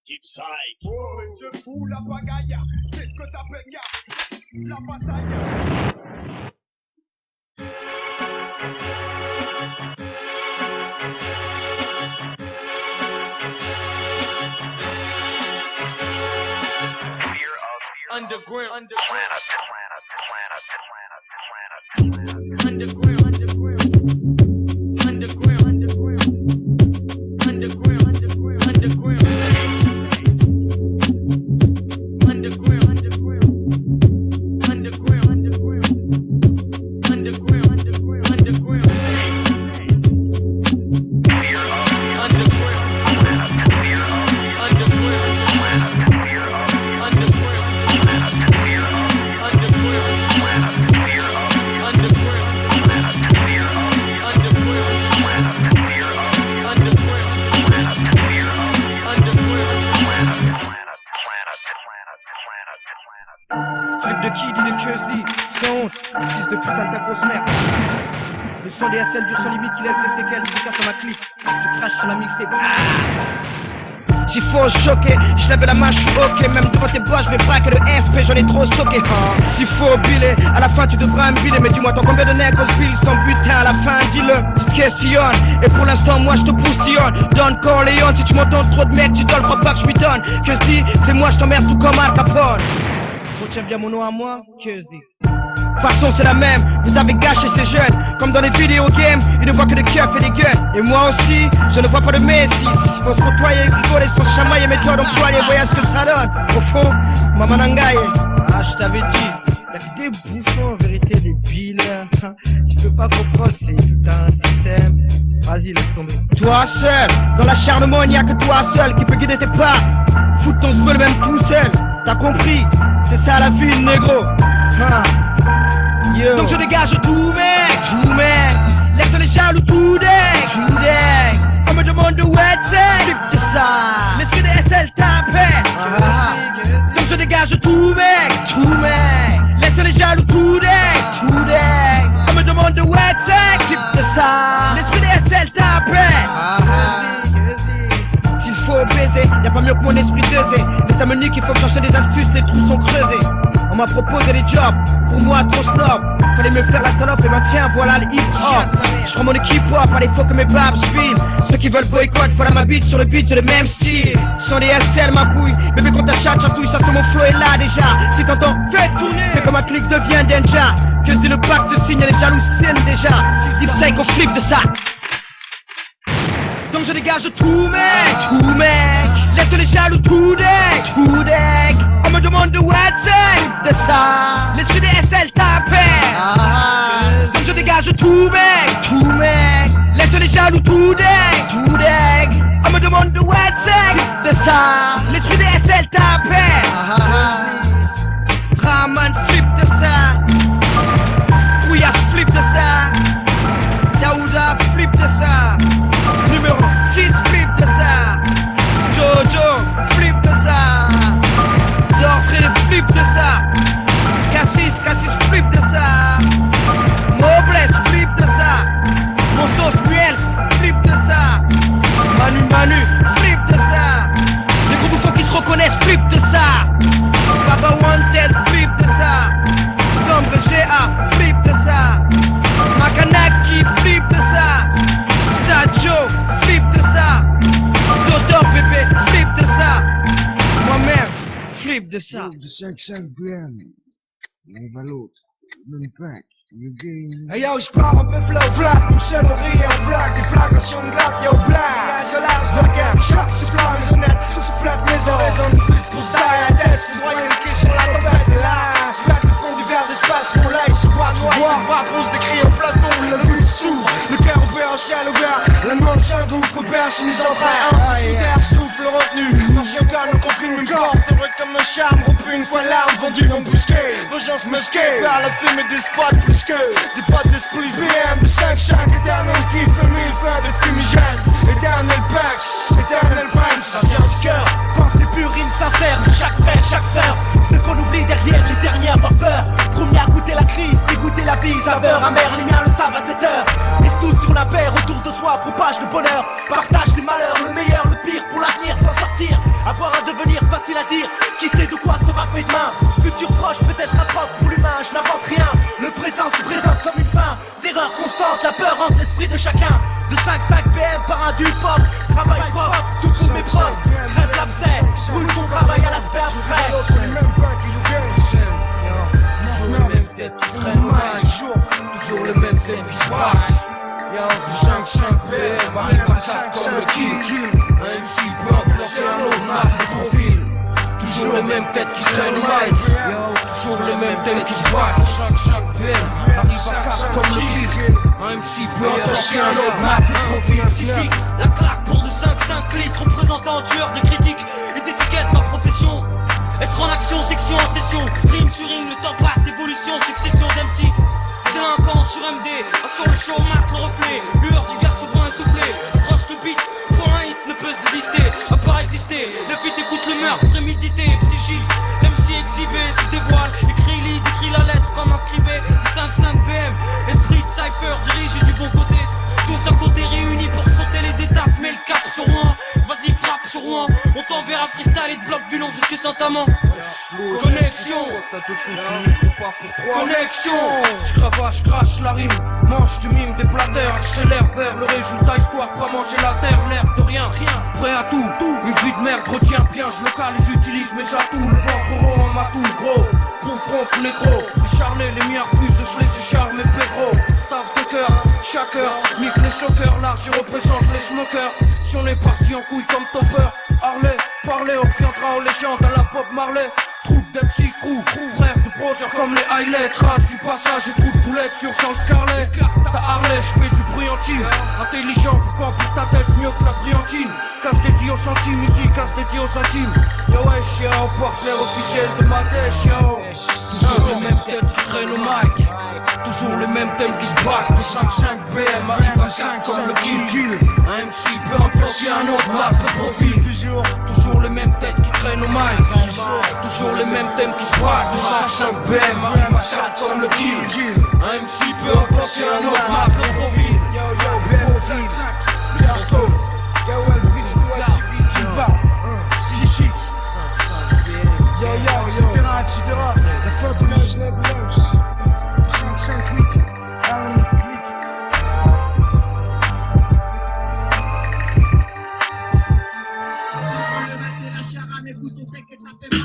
Keep sight. Oh, je fous la pagaille, c'est ce que t'appelles la bataille. Underground. Flip de Kid et de QSD, sans honte, fils de putain de ta grosse merde. Le son des SL dur sans limite qui laisse des séquelles, qui casse ma clip. Je crache sur la mixtape. S'il faut choquer, je lève la main, je suis ok. Même devant tes bois, je vais braquer le FP, j'en ai trop soqué. S'il faut biler, à la fin tu devras me biler. Mais dis-moi, t'as combien de nègres bill sans butin à la fin, dis-le. Question, et pour l'instant, moi je te boustillonne. Don Corleone, si tu m'entends trop de mecs, tu dois le crois pas que je m'y donne. Que je dis, c'est moi, je t'emmerde tout comme Al Capone. Retiens bien mon nom à moi, que je dis. De toute façon c'est la même, vous avez gâché ces jeunes. Comme dans les vidéo games, ils ne voient que des keufs et des guns. Et moi aussi, je ne vois pas de Messi. Faut se côtoyer, rigoler, sans chamailler, méthode employée, voyez ce que ça donne. Au fond, Maman Nangaye, ah je t'avais dit, y'a que des bouchons en vérité, des billes. Tu peux pas comprendre, c'est tout un système. Vas-y, laisse tomber. Toi seul, dans l'acharnement, il n'y a que toi seul qui peut guider tes pas. Foutre ton spell même tout seul, t'as compris, c'est ça la vie, négro. Yo. Donc je dégage tout mec, laisse les jaloux tout deck, on me demande où est-ce, flip de ça, l'esprit des SL tapait. Donc je dégage tout mec, laisse les jaloux tout deck, on me demande où est-ce, flip de ça, l'esprit des SL tapait. S'il faut baiser, y'a pas mieux que mon esprit dosé. Mais ça me nique, il faut que chercher des astuces, les trous sont creusés. On m'a proposé des jobs, pour moi trop snob. Fallait me faire la salope, et ben tiens, voilà le hip-hop. Je prends mon équipe hop, allez faut que mes babs suivent. Ceux qui veulent boycott, voilà ma bite sur le beat, le même style. Ce sont les SL ma couille, bébé quand t'achètes, chatouille, ça sur mon flow est là déjà. Si t'entends, fais tourner, c'est comme un clic devient danger. Que c'est le pacte signe, les jaloux signent déjà. Deep Psycho flip de ça. Donc je dégage tout mec, laisse les jaloux tout deck, on me demande où est-ce, de ça, l'esprit des SL tapait. Donc je dégage tout mec, laisse les jaloux tout deck, on me demande où est-ce, de ça, l'esprit des SL tapait. Raman flip de ça, Kouyas flip de ça, Daouda flip de ça. Numéro 6 flip de ça, Jojo flip de ça, Zortré flip de ça, Cassis flip de ça, Mobles flip de ça, Monsos Muels flip de ça, Manu flip de ça, les gros bouffons qui se reconnaissent flip de ça, Baba Wanted flip de ça, Sombre GA flip de ça, Makanaki flip de ça, Sacho, flip de ça. Docteur bébé, flip de ça. Moi-même, flip de ça. De 5-5 BM. On va l'autre. Même pack. New game. Hey yo, j'pars un peu flow, flac, une céleri en flac, des flagrations de glace, yo, black. Je lâche, vague, choc, c'est plein, les honnêtes, sous soufflette, maison. Raison de plus pour style, à tête, vous voyez le qui sur la tempête, là. J'plaque le fond du verre d'espace, mon light, se voit noyer. Bras pose des cris au platon, le coup de sous. Le cœur ouvert, au ciel ouvert, la main se gouffre, berge, mise en frère. Un peu d'air, souffle retenu. Dans chien calme, comprime, corps, heureux comme un charme, rompu une fois l'arme, vendu, embusqué. Vengeance musquée, vers la fumée des spots, plus que des potes d'esprit BM de 5-5, éternel kiff, 1000 fins de fumigène, éternel Pax, éternel Franks. Ça vient du cœur, pensée pure, rime sincère de chaque frère, chaque sœur. Ce qu'on oublie derrière, les derniers à avoir peur. Premier à goûter la crise, dégoûter la vie, saveur amère, les miens le savent à cette heure. Laisse tout sur la paix, autour de soi, propage le bonheur. Partage les malheurs, le meilleur, le pire, pour l'avenir s'en sortir. voir à devenir facile à dire. Qui sait de quoi sera fait demain? Futur proche, peut-être atroce pour l'humain, je n'invente rien. Le présent se présente comme une fin d'erreur constante, la peur entre l'esprit de chacun. De 5-5 PM par un du pop, travail pop, tout pour mes proches. Crève l'abcès, brûle ton travail à l'asperge frais. C'est les mêmes pas qui nous gagnent. Toujours le même tête qui traîne mal. Toujours le même tête qui se braque. 5-5 PM, arrive comme ça comme le kill. Un MC peut en planter un autre, marque de profil. Toujours les mêmes têtes qui saignent mal. Toujours les mêmes têtes qui se braquent. 5-5 PM, arrive à 4 comme le kill. Un MC peut en planter un autre, marque de profil. Psychique, la claque pour de 5 litres, représentant en tueur de critiques et d'étiquettes ma profession. Être en action, section en session, rime sur rime, le temps passe, évolution, succession d'MC. Délinquant sur MD, sur le show, marque le reflet. Lueur du garçon point insoufflé, croche le beat, pour un hit ne peut se désister, à part exister. Le fit écoute le meurtre, prémédité, psychique. MC exhibé, se dévoile, écrit lit, décrit la lettre comme un scribé. 5-5 BM, esprit de cypher, dirige du bon côté. Tous à côté réunis pour sauter les étapes, mets le cap sur Rouen. Vas-y frappe sur Rouen, on t'enverra freestyle et de bloc bulon jusqu'à Saint-Amand. Connexion, connexion. Je crache la rime, mange du mime des plateurs, accélère vers le résultat histoire pas manger la terre, l'air de rien, prêt à tout, une vie de merde, retiens bien, je localise, utilise mes atouts, le ventre rond en matou, gros, pour front pour les gros, acharné, les miens refusent de se laisser charmer, pédro, taf de cœur, chaque heure, nique les choqueurs, large, je représente les smokers, si on est parti en couille comme Topper, Harley, parler, on reviendra aux légendes à la Bob Marley. Troupe d'MC crew, frère de projets comme les highlights. Trace du passage et trou de boulettes, urgence Carlet. T'as Harley, j'fais du bruit en team. Intelligent, pourquoi pour ta tête mieux que la brillantine. Casse dédié aux centimes, musique, casse dédié aux intimes. Yo ouais, chien, partenaire officiel de ma dèche, yo. Toujours les mêmes têtes qui traînent au mic. Toujours les mêmes thèmes qui se battent. 5-5 BM, arrive à 5 comme le kill. Un MC peut en planter un autre, marque de profil. Toujours les mêmes têtes qui traînent au mic. Toujours les mêmes thèmes qui se battent. 5-5 BM, arrive à 5 comme le kill. Un MC peut en planter un autre, marque de profil. Psychique. Etc. La faute de l'âge, la blanche. 5 clics.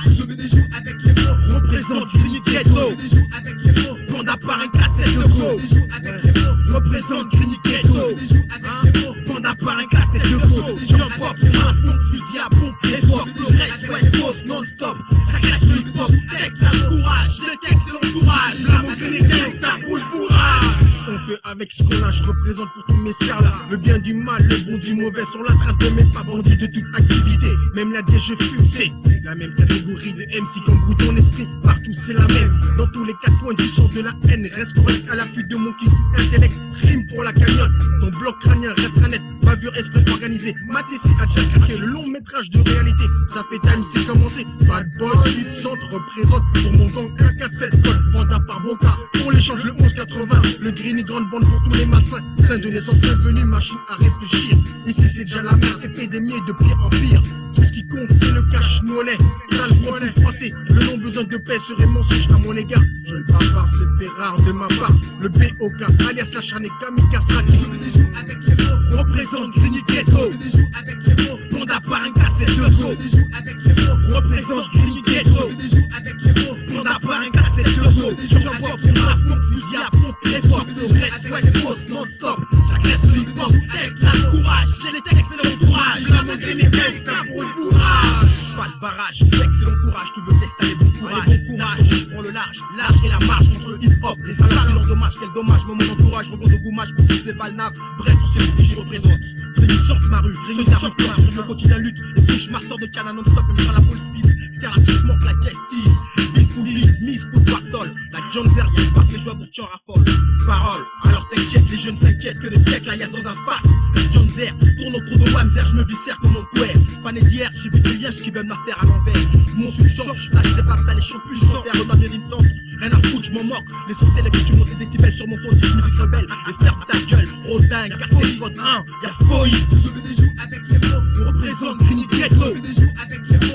Je veux des jours avec les mots, représente Grigny Ghetto. Je veux des jours avec les mots, Panda par un 4-7 de go. Je veux des jours avec les mots, représente Grigny Ghetto. Je veux des jours avec les mots, Panda par un 4-7 de go. J'en pop, on masse, pompe, fusil à pompe, et pop. Je reste West Coast non-stop. J'agresse le hip-hop, texte à l'entourage. Le texte de l'entourage, la montée des gangsters pour le bourrage. On fait avec ce qu'on a, je représente pour tous mes stars là. Le bien du mal, le bon du mauvais, sur la trace de mes pas bandits de toute activité. Même la DG fume, c'est la même catégorie de MC comme goût ton esprit. Partout c'est la même, dans tous les 4 coins du sang de la haine. Reste correct à l'affût de mon kiki intellect. Rime pour la cagnotte, ton bloc crânien reste net. Bavure esprit organisé, Matécé a déjà craqué le long métrage de réalité. Ça fait time, c'est commencé. Bad boy, sud, centre, représente pour mon gang 147. Code Panda par Boca, pour l'échange le 1180. Le Green grande bande pour tous les malsains. Saint de naissance bienvenue, machine à réfléchir. Ici c'est déjà la merde, épidémie de pire en pire. Tout ce qui compte c'est le cash monnaie. Ça le gros pour passer, le non besoin de paix serait mensonge à mon égard. Je le bavard, c'est fait rare de ma part. Le BOK, alias l'acharné kamikaze tragique. Je veux des jours avec les mots, représente Grigny Ghetto. Je veux des jours avec les mots, Panda par un 4-7 de go. Je veux des jours avec les mots, représente Grigny Ghetto. Je veux des jours avec les mots, Panda par un 4-7 de go. J'envoie pour ma pompe, fusil à pompe, les pop. Je reste West Coast non-stop. J'agresse le hip-hop, texte, la courage. J'ai les textes et l'entourage. La montée des gangsters pour le courage. Pas de barrage, texte et l'entourage. Tout le texte a les bons courage. Je prends le large et la marche contre le hip-hop. Les salades et leurs dommages, quel dommage. Mon entourage, rebond de gommage pour tous ces balnaves. Bref, tu sais ce que j'y représente. Réunis sortent ma rue, réunis sortent ma rue. Le quotidien lutte et touche ma sort de canne non-stop. Même quand la police pisse, scarabée manque la gestive. Big Fouli, Smith, coup de Bartol. La John Zer, y'a pas que les joueurs pour tu en raffoles. Parole, alors t'inquiète, les jeunes s'inquiètent que des tech là y'a dans un pass. La John Zer, tourne autour de Wamzer, je me viscère comme mon couet. Pané d'hier, j'ai vu des liens qui veulent me faire à l'envers. Mon succès, je lâche des barres, les champs puissants, terre de ma mairie me tente. Rien à foutre, je m'en moque. Les sourcils, les tu montes des décibels sur mon son, de musique rebelle. Et ferme ta gueule, Rodin, quartier, code 1, y'a folie. Je veux des jours avec les mots, on représente Grigny Ghetto. Je veux des jours avec les mots.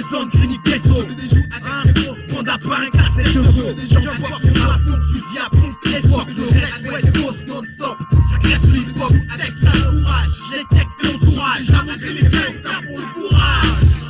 représente Grigny Ghetto. Je fais des joues avec les mots, Panda par un cassette de go. Jump up, on a la pompe, fusil à pompe, époque. Le reste, West Coast non-stop. J'agresse le hip-hop avec la courage. J'étecte l'entourage, j'ai montré mes fesses, t'as pour le courage.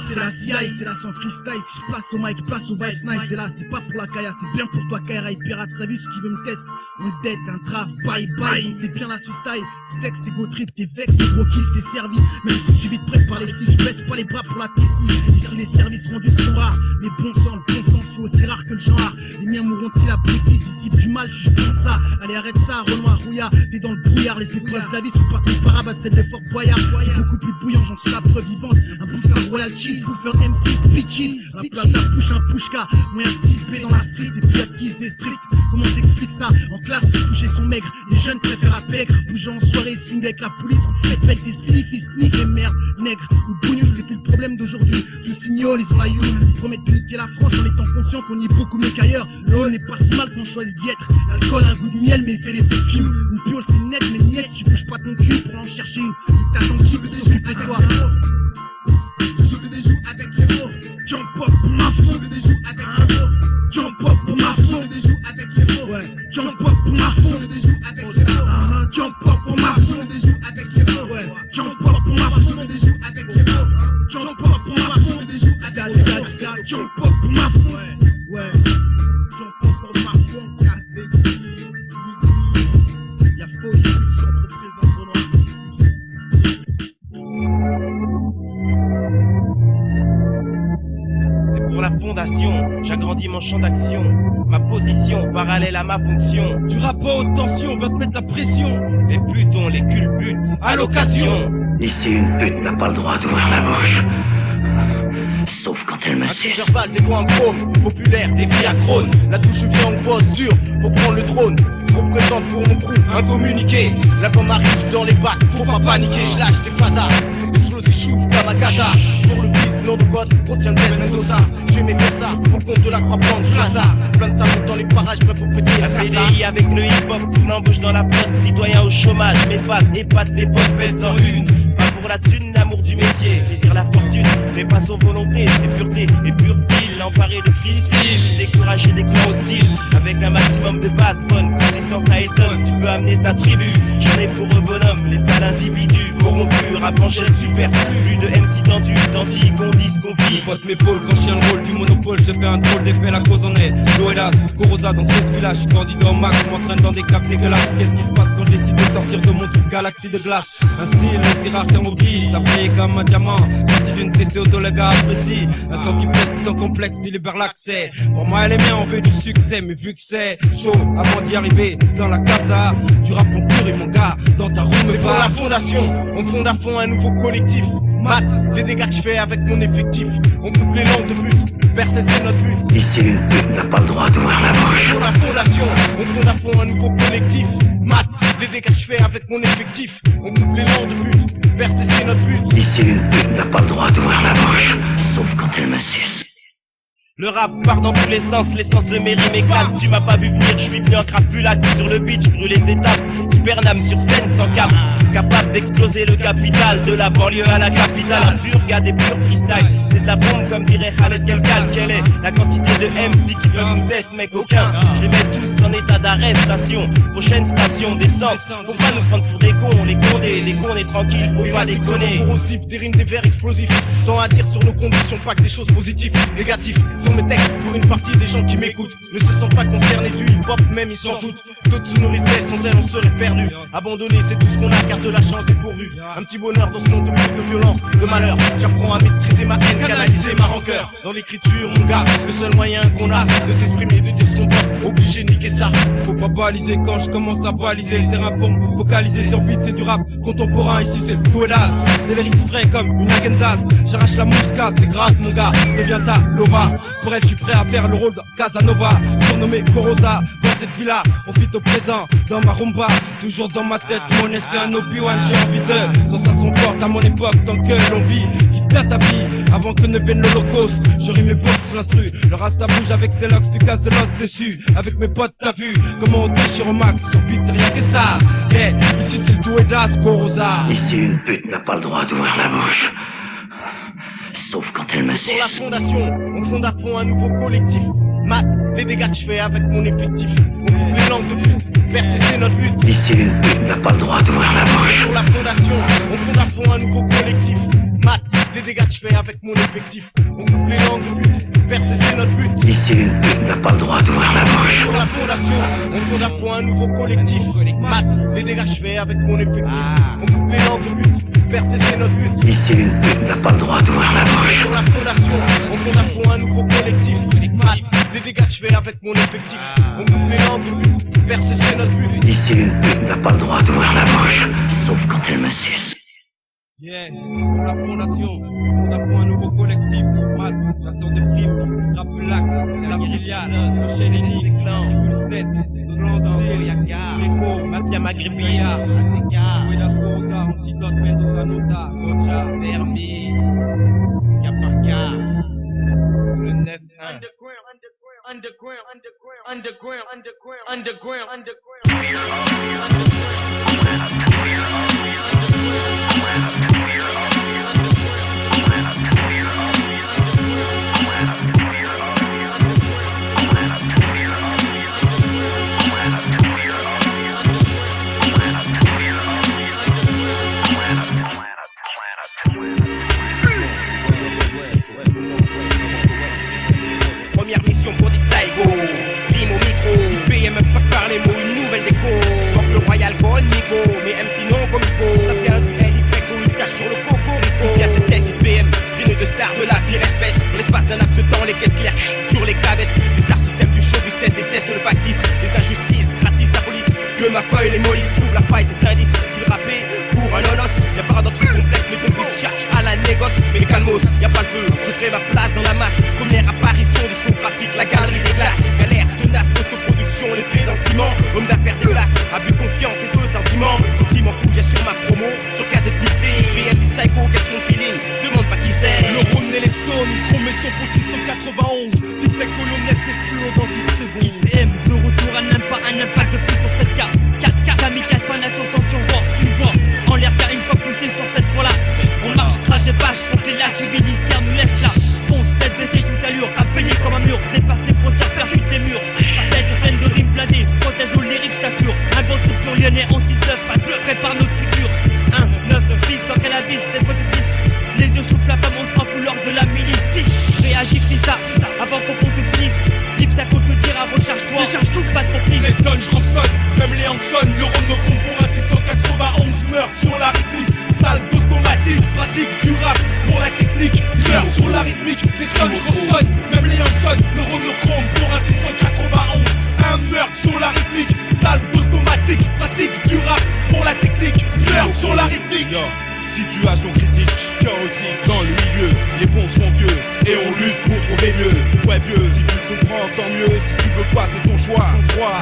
C'est la CI, c'est la son freestyle. Si je place au mic, place au vibes nice. C'est là, c'est pas pour la Kaya, c'est bien pour toi, Kaira. Pirate, ça vu ce qui veut me tester. On dead, un trap, bye bye. C'est bien la freestyle. Ce texte, t'es go trip, t'es vex, t'es gros kill, t'es servi. Même si suivi de près par les flics, je baisse pas les bras pour la Tessie. Ici, les services rendus sont rares. Les bons sang, le bon sens, c'est aussi rare que le genre. Les miens mourront-ils abrutis, disciples du mal, je comme ça. Allez, arrête ça, Renoir, Rouillard. T'es dans le brouillard, les épreuves de la vie sont pas comparables à celles des Fort Boyard. C'est beaucoup plus bouillant, j'en suis la preuve vivante. Un bouffeur royal cheese, bouffeur M6, bitches. Un plat d'un push, un pushka. Moyen de 10B dans la street, des piaquis, des streets. Comment t'expliques ça? En classe, c'est toucher son maigre. Les jeunes préfèrent la pègre. Bougeant en soirée, swing avec la police. Faites belle des spliffs, ils sniffent les merdes. Nègre ou bougnoul, c'est plus le problème d'aujourd'hui. Tous signolent, ils ont la you. Ils promettent de niquer la France en étant conscient qu'on y est beaucoup mieux qu'ailleurs. Le n'est pas si mal qu'on choisit d'y être. L'alcool a un goût de miel, mais il fait l'effet de film. Une piole, c'est net, mais niette, si tu bouges pas ton cul pour en chercher une. T'attends qui pour t'occuper de toi? Je fais des joues avec les mots. Jump up pour ma faute. Je fais des joues avec les mots. Jump up pour ma faute. Je fais des joues avec les mots. Ouais. Jump up pour ma faute. Je fais des joues avec les mots. Jump up pour ma faute. Je fais des joues avec les mots. Ouais. Jump up pour ma faute. Je fais des joues avec les mots. Jump up pour ma faute. Je fais des joues avec les mots. Jump up pour ma faute. Ouais. Jump up pour ma faute. Y'a faux ici sur le président Renoir. Pour la fondation, j'agrandis mon champ d'action. Ma position parallèle à ma fonction. Du rap à haute tension, va te mettre la pression. Les butons, les culbutes, À l'occasion. Ici, une pute n'a pas le droit d'ouvrir la bouche. Sauf quand elle me Un suce. coup verbal, des voix en chrome, populaire, des viacrones. La touche vient en posture pour prendre le trône. Je représente pour mon crew un communiqué. La pomme arrive dans les bacs, faut pas paniquer. Je lâche des phasas, explosif chouf comme un gaza. Pour le bise, nom de code, retient de Mendoza. Je fais mes ça, pour compte de la croix blanche, je hasard. Plein de talents dans les parages, prêt pour péter la La casa. CDI avec le hip-hop, l'embauche dans la prod, citoyen au chômage, mes pattes, épate des potes, bêtes en une. Pas pour la thune, l'amour du métier, c'est dire la fortune, mais pas sans volonté, c'est pureté et pur style, emparé de freestyle, décourager des clans hostiles, avec un maximum de base, bonne consistance à étonne, tu peux amener ta tribu, j'en ai pour eux bonhomme, les sales individus, corrompus, rap en chaîne superflu, plus de MC tendus, tandis qu'on dit ce qu'on vit. Pote m'épaule quand je tiens le rôle du monopole, je fais un drôle d'effet, la cause en est. Doelas, Corosa dans cette village, candidat au max, m'entraîne dans des caves dégueulasses. Qu'est-ce qui se passe quand je décide de sortir de mon truc galaxie de glace? Un style aussi rare qu'un mobile, ça brille comme un diamant, sorti d'une TCO de les gars apprécie. Un son qui pète sans complexe, il libère l'accès. Pour moi elle est bien, on veut du succès, mais vu que c'est chaud, avant d'y arriver, dans la casa, du rap en pur et mon gars, dans ta roue me C'est pour bat. la fondation, on fonde à fond un nouveau collectif. Mat, les dégâts que je fais avec mon effectif. On coupe les langues de but, percer c'est notre but. Ici, une pute n'a pas le droit d'ouvrir la bouche. Pour la fondation, on fonde à fond un nouveau collectif. Mat, les dégâts que je fais avec mon effectif. On coupe les langues de but, percer c'est notre but. Ici, une pute n'a pas le droit d'ouvrir la bouche. Sauf quand elle me suce. Le rap part dans tous les sens, l'essence de mes rimes éclate. Tu m'as pas vu venir, je suis venu en crapulate sur le beach, brûle les étapes. Supernam sur scène sans cap, capable d'exploser le capital. De la banlieue à la capitale, un pur gars des purs freestyle. C'est de la bombe comme dirait Khaled Kelkal. Quelle est la quantité de MC qui peuvent nous test, mec? Aucun. Je les mets tous en état d'arrestation. Prochaine station, descente. Faut pas nous prendre pour des cons, les cons, on est tranquille, faut pas déconner. Corrosif, des rimes, des vers explosifs. Tant à dire sur nos conditions, pas que des choses positives, négatives. Sur mes textes, pour une partie des gens qui m'écoutent, ne se sentent pas concernés du hip-hop, même ils s'en foutent. D'autres se nourrissent d'elle, sans elle on serait perdu. Abandonné, c'est tout ce qu'on a, car de la chance est pourvu. Un petit bonheur dans ce monde de violence, de malheur. J'apprends à maîtriser ma haine, canaliser ma rancœur. Dans l'écriture, mon gars, le seul moyen qu'on a de s'exprimer, de dire ce qu'on pense, obligé de niquer ça. Faut pas baliser quand je commence à baliser le terrain pour me focaliser sur beat, c'est du rap contemporain, ici c'est le Doelas. Des lyrics frais comme une agendaz, j'arrache la mousca, c'est grave mon gars, deviens ta Lova. Pour elle je suis prêt à faire le rôle de Casanova, surnommé Corosa. Dans cette villa, on vit au présent, dans ma rumba, toujours dans ma tête, mon c'est un Obi-Wan, j'ai envie de sensation forte à mon époque, tant que l'on vit, quitte bien ta vie, avant que ne vienne l'holocauste, je rime mes box l'instru, le rasta bouge avec ses locks, tu casses de l'os dessus, avec mes potes t'as vu, comment on déchire au max, sur beat c'est rien que ça, yeah, ici c'est le Doelas, Corosa. Ici, une pute n'a pas le droit d'ouvrir la bouche. sauf quand elle me Sur la suce. fondation, on fonde à fond un nouveau collectif. Mat, les dégâts que je fais avec mon effectif. On coupe les langues de pute, percer c'est notre but. Ici, une pute n'a pas le droit d'ouvrir la bouche. Sur la fondation, on fonde à fond un nouveau collectif. Mat, les dégâts que je fais avec mon effectif. On coupe les langues de pute, percer c'est notre but. Ici, une pute n'a pas le droit d'ouvrir la bouche. Sur la fondation, on fonde à fond un nouveau collectif. Mat, les dégâts que je fais avec mon effectif. On coupe les langues de pute, percer c'est notre but. Ici, une pute n'a pas le droit d'ouvrir la bouche. Sur la fondation, on fonde à fond un nouveau collectif. Mat, les dégâts que je fais avec mon effectif. On coupe les langues de pute, percer c'est notre but. Ici, une pute n'a pas le droit d'ouvrir la bouche, sauf quand elle me suce. Yeah, pour la fondation, on apprend un nouveau collectif. Mat, chasseur de primes, rap lax, la guérilla, Michel Henny, les clans, Pulset, Blanzé, Yaka, Rico, Mafia Magribia, Ateka, Buenas Rosa, Antidote, Mendoza Nosa, Roja, Fermi, Yapaka, le 9-1. Première mission pour Dixaigo, rime au micro, IPM pas par les mots, une nouvelle déco. Porte le royal con Nico, mais MC non comico. Ça vient du LYO, il cache sur le cocorico. Ici à CCS, IPM, rime de stars de la pire espèce. Dans l'espace d'un acte de temps, les caisses claires sur les cabesses. Les stars système du show business détestent le factice. Les injustices, gratis la police, que ma feuille les mollisses. Ouvre la faille, c'est indice, tu le rappé pour un nonos. Y'a paradoxe complexe, mes complices cherchent à la négoce. Mais calmos, y'a pas le feu, je crée ma place dans la masse. Première apparition discographique, la galerie des glaces. Galère, tenace, autoproduction, les pieds dans le ciment. Homme d'affaires de glace, abus de confiance et deux sentiments. Sentiment fouillé sur ma promo, sur casette mixée. BM du psycho, question de feeling, demande pas qui c'est. Le Rhône et les Saônes, chromé sur pour 691. Type sec colonnesque et fluo dans une seconde. IPM, de retour à un impact de plus sur cette carte. 4K, kamikaze, pas d'attention, tu vois. En l'air, car une fois poussé sur cette fois-là. On marche, crache et bâche, on fait lâche, le ministère nous laisse là. Fonce, tête baissée, toute allure, appelé comme un mur. Dépasser frontières, percute les murs. Par tête, je pleine de rimes blindées, protège nos lyriques, je t'assure. Un bon truc lyonnais en 6-9, à bleu, prépare notre futur. 1, 9, 10, dans quelle abysse, c'est votre fils. Les yeux chauffent la femme en couleur de la milice. Si, réagis, fils ça, avant qu'on te finisse. Type ça compte te dire à recharge-toi. Décharge tout, pas trop prise. Les sonnes, je ressonne, même les Hanson. Le rôle de groupe pour un 691 meurt sur la rythmique. Salve automatique, pratique du rap pour la technique. Meurt sur la rythmique. Les sonnes, je ressonne, même les Hanson. Le rôle de chrome pour un 691. Un meurtre sur la rythmique. Salve automatique, pratique du rap pour la technique. Meurt sur la rythmique. Situation critique, chaotique dans le milieu. Les bons seront vieux et on lutte pour trouver mieux. Ouais vieux, si tu comprends tant mieux. Si tu veux pas c'est ton choix.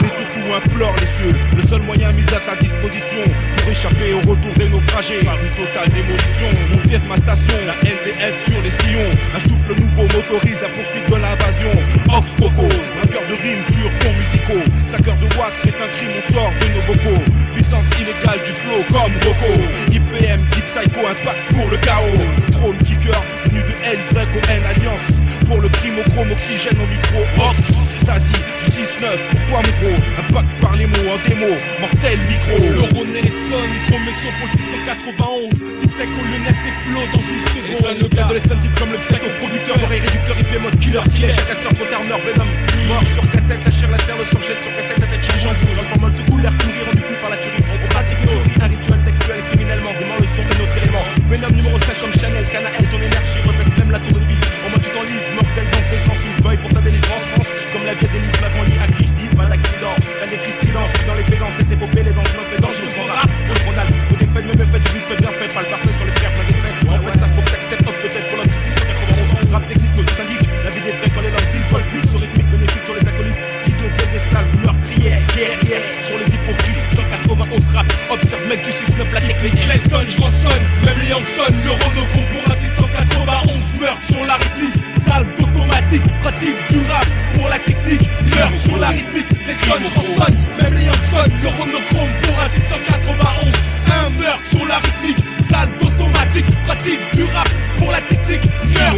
Mais surtout implore les cieux. Le seul moyen mis à ta disposition pour échapper au retour des naufragés par une totale démolition. On fière ma station, la NVF sur les sillons. Un souffle nouveau motorise la poursuite de l'invasion. Ox Coco, un cœur de rime sur fond musicaux. Sa cœur de watt, c'est un crime, on sort de nos bocaux. Puissance illégale du flow comme Rocco. IPM, Deep Psycho, impact pour le chaos. Chrome Kicker, venu de LYON Alliance. Pour le chrome oxygène au micro. Ox, Stasi, du 6-9, pourquoi mon gros? Impact par les mots en démo, mortel micro. Le Rhône et les Saônes, chrome sur pour 691. Deep Psycho, le nest des flots dans une seconde. Les sons, le club de les sons, comme le psycho producteur. Oreille réducteur, IP mode killer, chaque casseur, retardeur, venom. Mort sur cassette, la chair, la serre, le sang jette sur cassette, la tête changeant. Dans le format de couleur, courir, rendu fou par la tuerie. On pratique nos vies, un rituel textuel criminellement. Vraiment le son de notre élément. Venom numéro 5 comme Chanel, Canaël, ton énergie, repasse même la tour de vie. En mode tu t'enlises, mortel, danse d'essence, une feuille pour ta délivrance. France, comme la vieille délice, ma grande lit, à qui je dis, pas d'accident. La décrise silence, dans les pédants, cette épopée, les danses, notre pédant, je me sens rap. Pour le Ronald, au défait de mes faits, du fait bien fait, pas le parfait sur les frères, plein d'effets. En fait, ça faut que t'acceptes, hop, peut-être pour l'homme, si c'est 91, rap technique, notre syndic. La vie des vrais quand les langues, pile, vol, plus, sur rythmique, bénéfique sur les acolytes. Qui donc des salles, meurtrières, guerrières, sur les hypocrites, 191 rap, observe, mec du 6-9, la technique. Les sons, je ressonne, même les Hanson, le rôle pour un 691 meurt sur la rythmique. Salve automatique, pratique du rap pour la technique. Meurt sur la rythmique, les sons, je ressonne, même les Hanson, le rôle pour un 691. Un meurt sur la rythmique, salve automatique, pratique du rap pour la technique. Meurt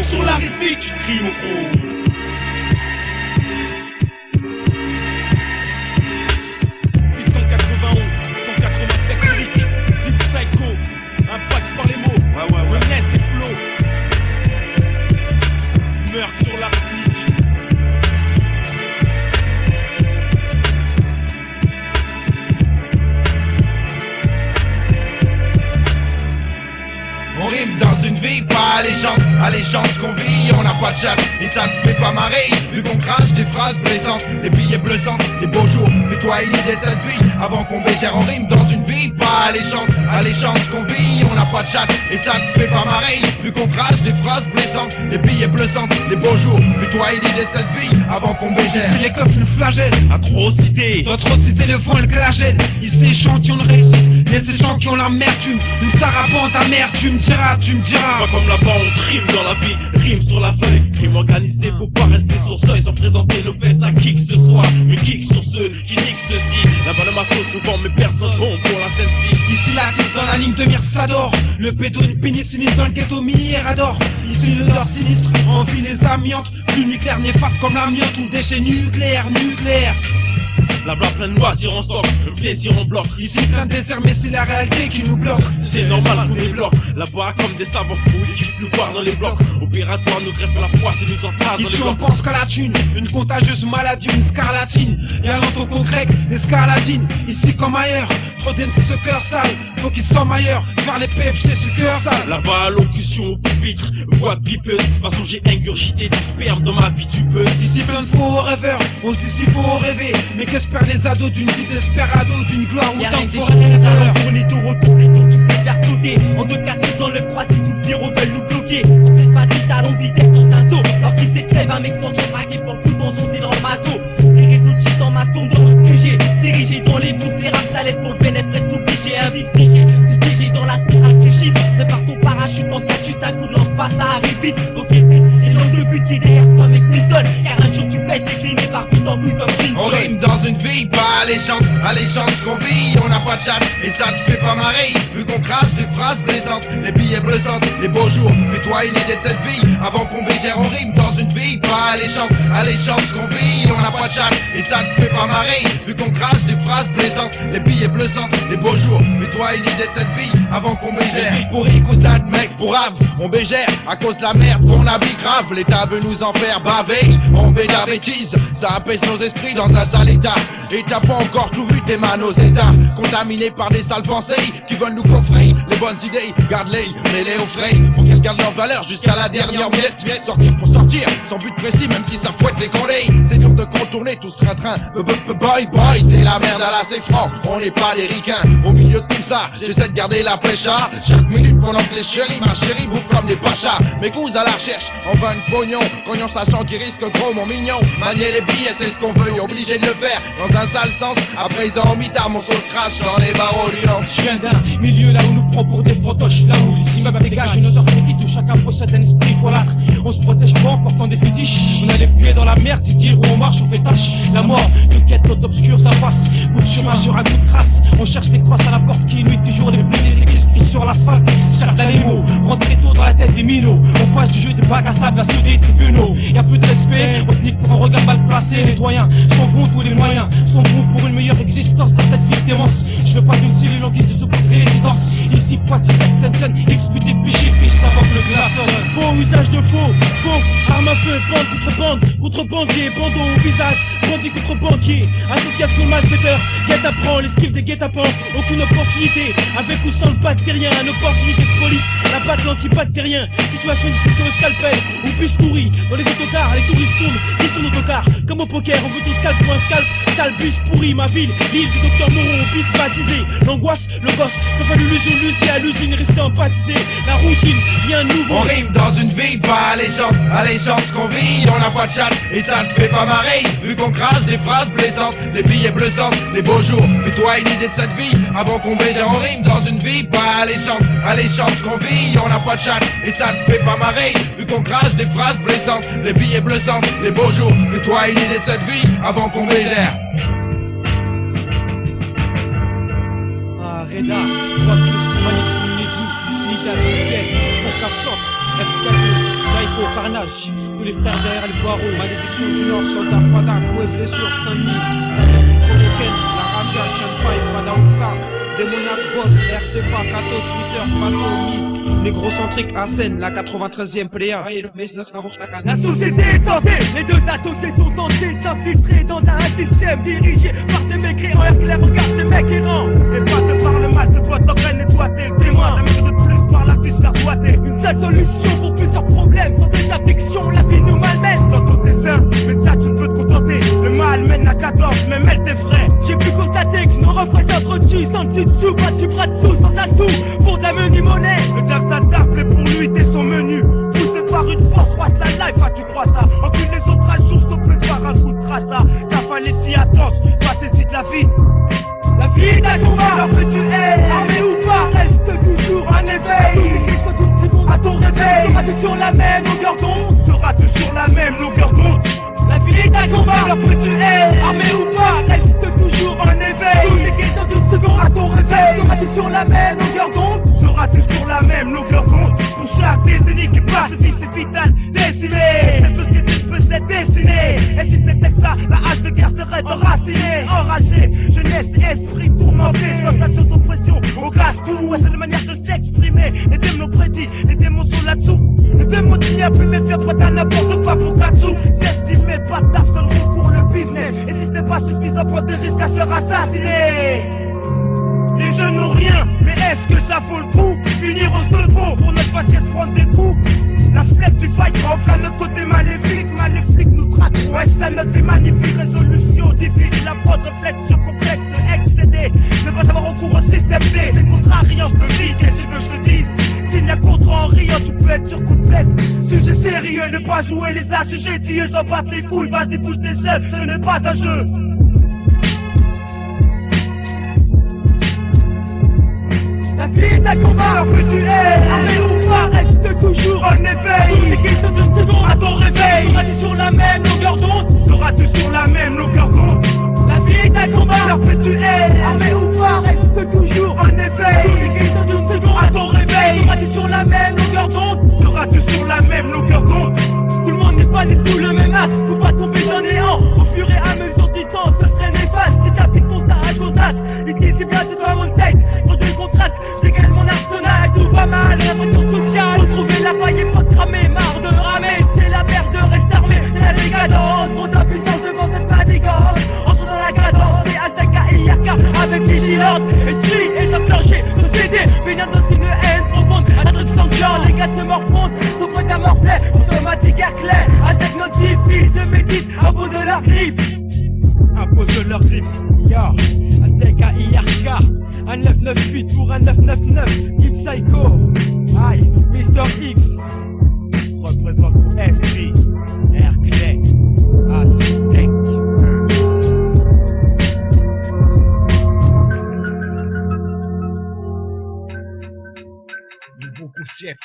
magnifique. Crie mon gros. Impact par les mots, le nest des flots. Meurtre sur l'article. On rime dans une vie pas alléchante qu'on vit, on n'a pas de chat et ça te fait pas marrer, vu qu'on crache des phrases blessantes, des billets blessantes, des beaux jours, fais-toi une idée de cette vie, avant qu'on bégère, on rime dans une vie pas alléchante qu'on vit, on n'a pas de chat et ça te fait pas marrer, vu qu'on crache des phrases blessantes, des billets blessantes, des beaux jours, fais-toi une idée de cette vie, avant qu'on bégère. Ici les coffres le flagelle, Atrocité. l'atrocité le vent et le glagène. Ici échantillons de réussite, les échantillons l'amertume. Une sarabande amère, tu me diras. Pas comme là-bas on trime dans la vie, rime sur la feuille. Crime organisé, faut pas rester sur seuil sans présenter nos fesses à qui que ce soit. Mais kick sur ceux qui niquent ceci. Là-bas le matos souvent mais personne tombe pour la scène-ci. Ici la tisse dans la ligne de mire s'adore. Le pédo une pénicilline dans le ghetto Mirador. Ici le nord sinistre, envie les amiantes. Plus nucléaire néfaste comme l'amiante ou déchets nucléaires. La bla plein de loisirs en stock, le plaisir en bloc. Ici plein de désert mais c'est la réalité qui nous bloque. C'est normal qu'on débloque. Là-bas comme des savants fous, ils kiffent nous voir dans les blocs. Opératoire nous greffe la poisse et nous entrace dans les Ici on blocs. pense qu'à la thune, une contagieuse maladie, une scarlatine. Y'a l'antoco grec, l'escarladine. Ici comme ailleurs, trop d'MC ce cœur sale. Faut qu'ils s'en ailleurs, vers les PFC ce cœur sale. Là-bas allocution au pupitre, voix de pipeuse. Façon j'ai ingurgité du sperme dans ma vie tubeuse. Ici plein de faux rêveurs, on se dit s'il faut rêver. Mais qu'espèrent les ados d'une vie d'esperado, d'une gloire ou d'un faux rêveur. Tourner tout retour, tu peux faire sauter. En 2-4-6 dans le 3, si nous tirons veulent nous bloquer. On fait passer ta longue vitesse dans un saut. Leur kit c'est trêve, un mec sans tir braqué pour le foot dans son c'est dans le mazo. Les réseaux de shit en maston dans le QG. Dirigé dans les bouches, les rames ça l'aide pour le bénéfice. Reste obligé, un vice triché. Du TG dans la spirale du shit. Prépare ton parachute en cas tu t'as coup de lance pas, ça arrive vite. Donc évite les langues de but qui est derrière toi avec Milton. Car un jour tu pèses décliné partout en bruit comme Clinton. On rime dans une vie pas alléchante qu'on vit, on n'a pas de chat et ça te fait pas marrer, vu qu'on crache des phrases blessantes, les billets blessantes, les beaux jours, fais-toi une idée de cette vie, avant qu'on bégère, on rime dans une vie pas alléchante qu'on vit, on n'a pas de chat et ça te fait pas marrer, vu qu'on crache des phrases blessantes, les billets blessantes, les beaux jours, fais-toi une idée de cette vie, avant qu'on bégère. Pour Ricousade, mec, pour Ave, on bégère à cause de la merde qu'on habite grave, l'État veut nous en faire baver, on béda la bêtise, ça apaise nos esprits dans un sale état. Et t'as pas encore tout vu, tes mains aux états contaminés par des sales pensées qui veulent nous coffrer. Les bonnes idées, garde-les, mets-les au frais pour qu'elles gardent leur valeur jusqu'à la dernière miette. Sortir pour sortir, sans but précis, même si ça fouette les condés. C'est dur de contourner tout ce train-train. Boy, c'est la merde à la c'est franc. On n'est pas des ricains. Au milieu de tout ça, j'essaie de garder la pêche à chaque minute pendant que les chéris, ma chérie, bouffent comme des pachas. Mes coups à la recherche, on va une pognon sachant qu'ils risquent gros, mon mignon. Manier les billets, c'est ce qu'on veut, et obligé de le faire dans un sale sens. Après ils ont mis tard, mon sauce crache dans les barreaux du lance. Je viens d'un milieu là où nous prend pour des fantoches. Là où les immeubles dégagent une odeur fétide, où chacun possède un esprit folâtre. On se protège pas en portant des fétiches. On a les pieds dans la merde, si dire où on marche, on fait tâche. La mort nous quête, notre obscur, ça passe. Coup de chemin sur un coup de trace. On cherche des crosses à la porte qui nuit toujours les blés, les esprits sur l'asphalte. Cherche l'animo, rentre très tôt dans la tête des minots. On passe du jeu de bac à sable à ceux des tribunaux. Y'a plus de respect, on nique pour un regard mal placé. Les doyens s'en vont, tous les moyens s'en vont pour une meilleure existence dans cette ville démence. Je veux pas d'une cellule en guise de secours de résidence. Ici, Poitiers, Seine, expédié, piché, ça va le glaçon. Faux usage de faux, arme à feu, bande, contrebandier, bandeau au visage, bandit contre banquier, association malfaiteur, guet-apens, l'esquive des guet-apens, aucune opportunité, avec ou sans le bactérien, une opportunité de police, la batte l'antibactérien, situation de au scalpel, ou bus pourri, dans les autocars, les touristes tournent, ils tournent autocar, comme au poker, on veut tout scalp pour un scalp, sale bus pourri, ma ville, l'île du docteur Moreau, bis baptisé, l'angoisse, le gosse, peut faire l'illusion, Lucie à l'usine, rester empathisé, la routine, rien de nouveau. On rime dans une vie pas alléchante qu'on vit, on n'a pas de chat et ça ne fait pas marrer, vu qu'on crache des phrases blessantes, des billets blessantes, des beaux jours, fais-toi une idée de cette vie, avant qu'on bégère, on rime dans une vie pas alléchante qu'on vit, on n'a pas de chat et ça ne fait pas marrer, vu qu'on crache des phrases blessantes, des billets blessantes, des beaux jours, fais-toi une idée de cette vie, avant qu'on bégère. Ah, Reda, Joaquin, Manix, Minézu, Nida, Cyrielle, Fonka Chante, FK2, Psycho, carnage. Tous les frères derrière les barreaux. Malédiction du Nord, soldat Fada, coué, blessure, Saint-Denis. Salut, Provoken, la razzia, Champagne, Fada Oussa. Démoniaque, Boss, RCFA, Kato, Twitter, Pato, Mise. Négrocentrique, Arsène, la 93e pléa. La société est tentée, les deux associés sont tentés de s'infiltrer dans un système dirigé par des mécréants. Air clair, regarde ces mecs errants. Et toi te par le mal, ce toi t'engraine et toi t'es le témoin. La mère de plus par la vie se faire doiter. Une seule solution pour plusieurs problèmes. Sans de la fiction, la vie nous malmène. Dans ton dessin, mais de ça tu ne peux te contenter. Le mal mène à 14, même elle t'effraie. J'ai pu constater que nos refrains s'entretuent sans dessus dessous, bras dessous, sans assou. Pour de la menu monnaie. Le diable s'adapte, mais pour lui t'es son menu. Poussé par une force, face la life, ah tu crois ça. Encule les autres à jour, stoppé par un coup de crassa. Ça fallait s'y attendre, passer si de la vie. La vie d'un combat, alors que tu es armé ou pas, reste toujours en éveil. Toutes secondes à ton réveil, seras-tu sur la même longueur d'onde? Seras-tu sur la même longueur d'onde? La vie d'un combat, alors que tu es armé ou pas, reste toujours en éveil. Toutes les questions d'une seconde à ton réveil, seras-tu sur la même longueur d'onde? Seras-tu sur la même longueur d'onde? Pour chaque décennie qui passe, vie c'est vital, décimé. Cette société peut s'être dessinée. Et si c'était que ça, la hache de guerre serait enracinée. Enragée, jeunesse et esprit tourmenté. Sensation d'oppression, on casse tout. Ouais, c'est la manière de s'exprimer. Les démons prédits, les démons sont là-dessous. Les démons disent à plus mais faire pas à n'importe quoi pour Katsu. S'estimer pas tard, seul recours le business. Et si ce n'est pas suffisant, prendre des risques à se faire assassiner. Les jeunes n'ont rien, mais est-ce que ça vaut le coup? Finir au stolpo pour notre faciès prendre des coups. La flemme du fight enflamme notre côté maléfique nous traque. Ouais, ça notre vie magnifique, résolution difficile à prendre, réflexion complexe, excédé. Ne pas avoir recours au système D, c'est une contrariance de vie, qu'est-ce que tu veux que je te dise? S'il y a contre en riant, tu peux être sur coup de blesse. Sujet sérieux, ne pas jouer les assujettis, s'en battre les couilles, vas-y bouge tes œufs, ce n'est pas un jeu. La vie d'un combat, alors que tu es armé ou pas, reste toujours en éveil. Toutes les questions d'une seconde à ton réveil, seras-tu sur la même longueur d'onde? Seras-tu sur la même longueur d'onde? La vie d'un combat, alors que tu es armé ou pas, reste toujours en éveil. Toutes les questions d'une seconde à ton réveil, seras-tu sur la même longueur d'onde? Seras-tu sur la même longueur d'onde? Tout le monde n'est pas né sous le même as, faut pas tomber dans le néant. Au fur et à mesure du temps, ce serait néfaste si t'appliques constat à constat. Ici c'est bien, c'est toi mon state, produit le contraste, je dégage mon arsenal, tout va mal, la pression sociale. Retrouver la paille et pas cramer, marre de ramer, c'est la merde, reste armé, c'est la décadence. Trop d'impuissance devant cette manigance, entre dans la cadence, c'est Azteka et Yarka avec vigilance. Esprit est enclenché, société, pénale dans une haine profonde, un truc sanglant, les gars se morfondent, sous point à morflet, automatique à clair, Aztec nocif, fils de métis, impose leur grip. Impose leur grip. Yo, Azteka IRK, un 998 pour un 999, Deep Psycho, aïe, Mr. X, Représente mon esprit, air clé, Aztec. Le bon concept.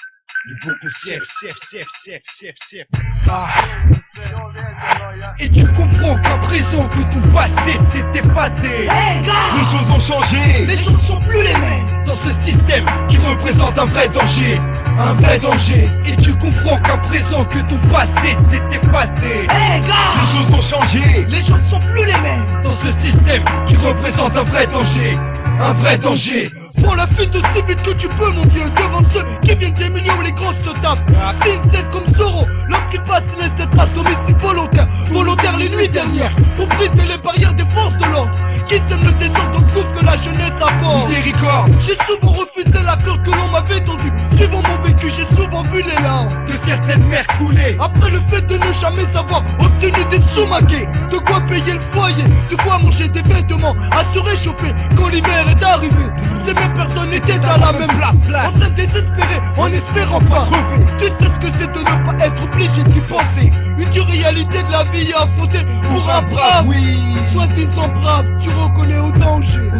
Et tu comprends qu'à présent que ton passé s'était passé. Les choses ont changé, les choses ne sont plus les mêmes. Dans ce système qui représente un vrai danger. Un vrai danger. Et tu comprends qu'à présent que ton passé s'était passé. Les choses ont changé, les choses ne sont plus les mêmes. Dans ce système qui représente un vrai danger. Un vrai danger. Prends la fuite aussi vite que tu peux mon vieux. Devant ceux qui viennent des millions, les grosses te tapent. C'est une scène comme Zorro. Lorsqu'il passe, il laisse des traces d'homicide volontaire. Volontaire les nuits dernières. Pour briser les barrières des forces de l'ordre qui sèment le désordre dans ce gouffre que la jeunesse apporte. Miséricorde. J'ai souvent refusé la corde que l'on m'avait tendue. Suivant mon vécu, j'ai souvent vu les larmes De certaines mers couler. après le fait de ne jamais avoir obtenu des sous maqués. De quoi payer le foyer, de quoi manger des vêtements, à se réchauffer quand l'hiver est arrivé. Ces mêmes personnes étaient à la même place, en train de désespérer, en espérant pas crever. Tu sais ce que c'est de ne pas être obligé d'y penser. Une dure réalité de la vie à affronter pour un brave. Oui. Soi-disant brave, tu reconnais au danger.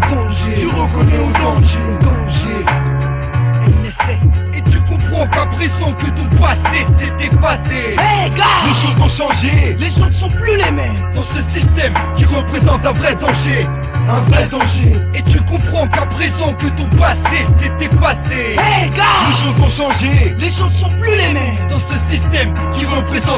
Tu reconnais au danger. Et tu comprends qu'à présent que ton passé s'était passé. Les choses ont changé, les choses ne sont plus les mêmes. Dans ce système qui représente un vrai danger. Un vrai danger. Et tu comprends qu'à présent que ton passé s'était passé. Les choses ont changé, les choses ne sont plus les mêmes. Dans ce système qui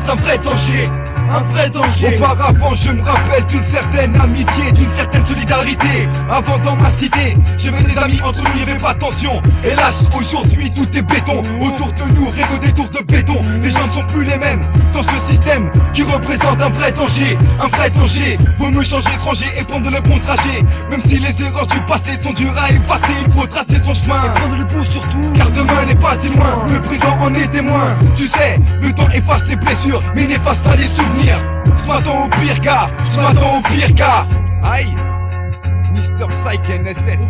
représente un vrai danger. Un vrai danger. Auparavant je me rappelle d'une certaine amitié, d'une certaine solidarité. Avant dans ma cité, j'avais des amis, entre nous y'avait pas de tension. Hélas aujourd'hui tout est béton. Autour de nous réseau des tours de béton. Les gens ne sont plus les mêmes dans ce système qui représente un vrai danger. Un vrai danger. Vaut mieux changer, se ranger et prendre le bon trajet. Même si les erreurs du passé sont dures à effacer, il faut tracer son chemin. Et prendre le pouls surtout, car demain n'est pas si loin. Le présent en est témoin. Tu sais, le temps efface les blessures mais n'efface pas les souvenirs. Je m'attends au pire cas, je m'attends au pire cas. Aïe, Mr. Psych NSS.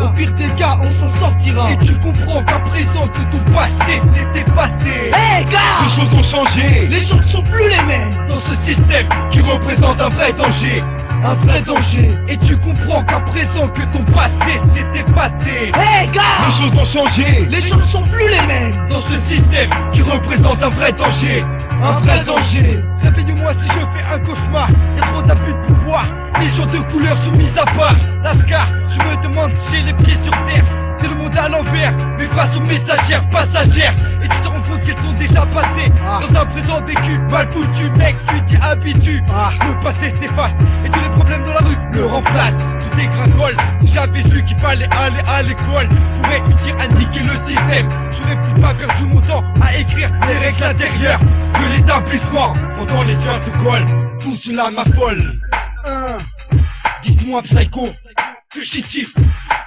Au pire des cas, on s'en sortira. Et tu comprends qu'à présent que ton passé s'était passé. Hey gars, Les choses ont changé. les gens ne sont plus les mêmes. Dans ce système qui représente un vrai danger. Un vrai danger. Et tu comprends qu'à présent que ton passé s'était passé. Hey gars, Les choses ont changé. les gens ne sont plus les mêmes. Dans ce système qui représente un vrai danger. Un vrai danger. Réveille-moi si je fais un cauchemar. Y'a trop d'abus de pouvoir. Les gens de couleur sont mis à part. Lascar, je me demande si j'ai les pieds sur terre. C'est le monde à l'envers, mais face aux messagères passagères. Et tu te rends compte qu'elles sont déjà passées dans un présent vécu mal foutu, mec, tu t'y habitues. Le passé s'efface et tous les problèmes de la rue le remplacent. Tout dégringole. Si j'avais su qu'il fallait aller à l'école pour réussir à niquer le système, j'aurais plus pas perdu mon temps à écrire les règles intérieures de l'établissement pendant les heures de colle. Tout cela m'affole. Dites-moi, psycho, fugitif,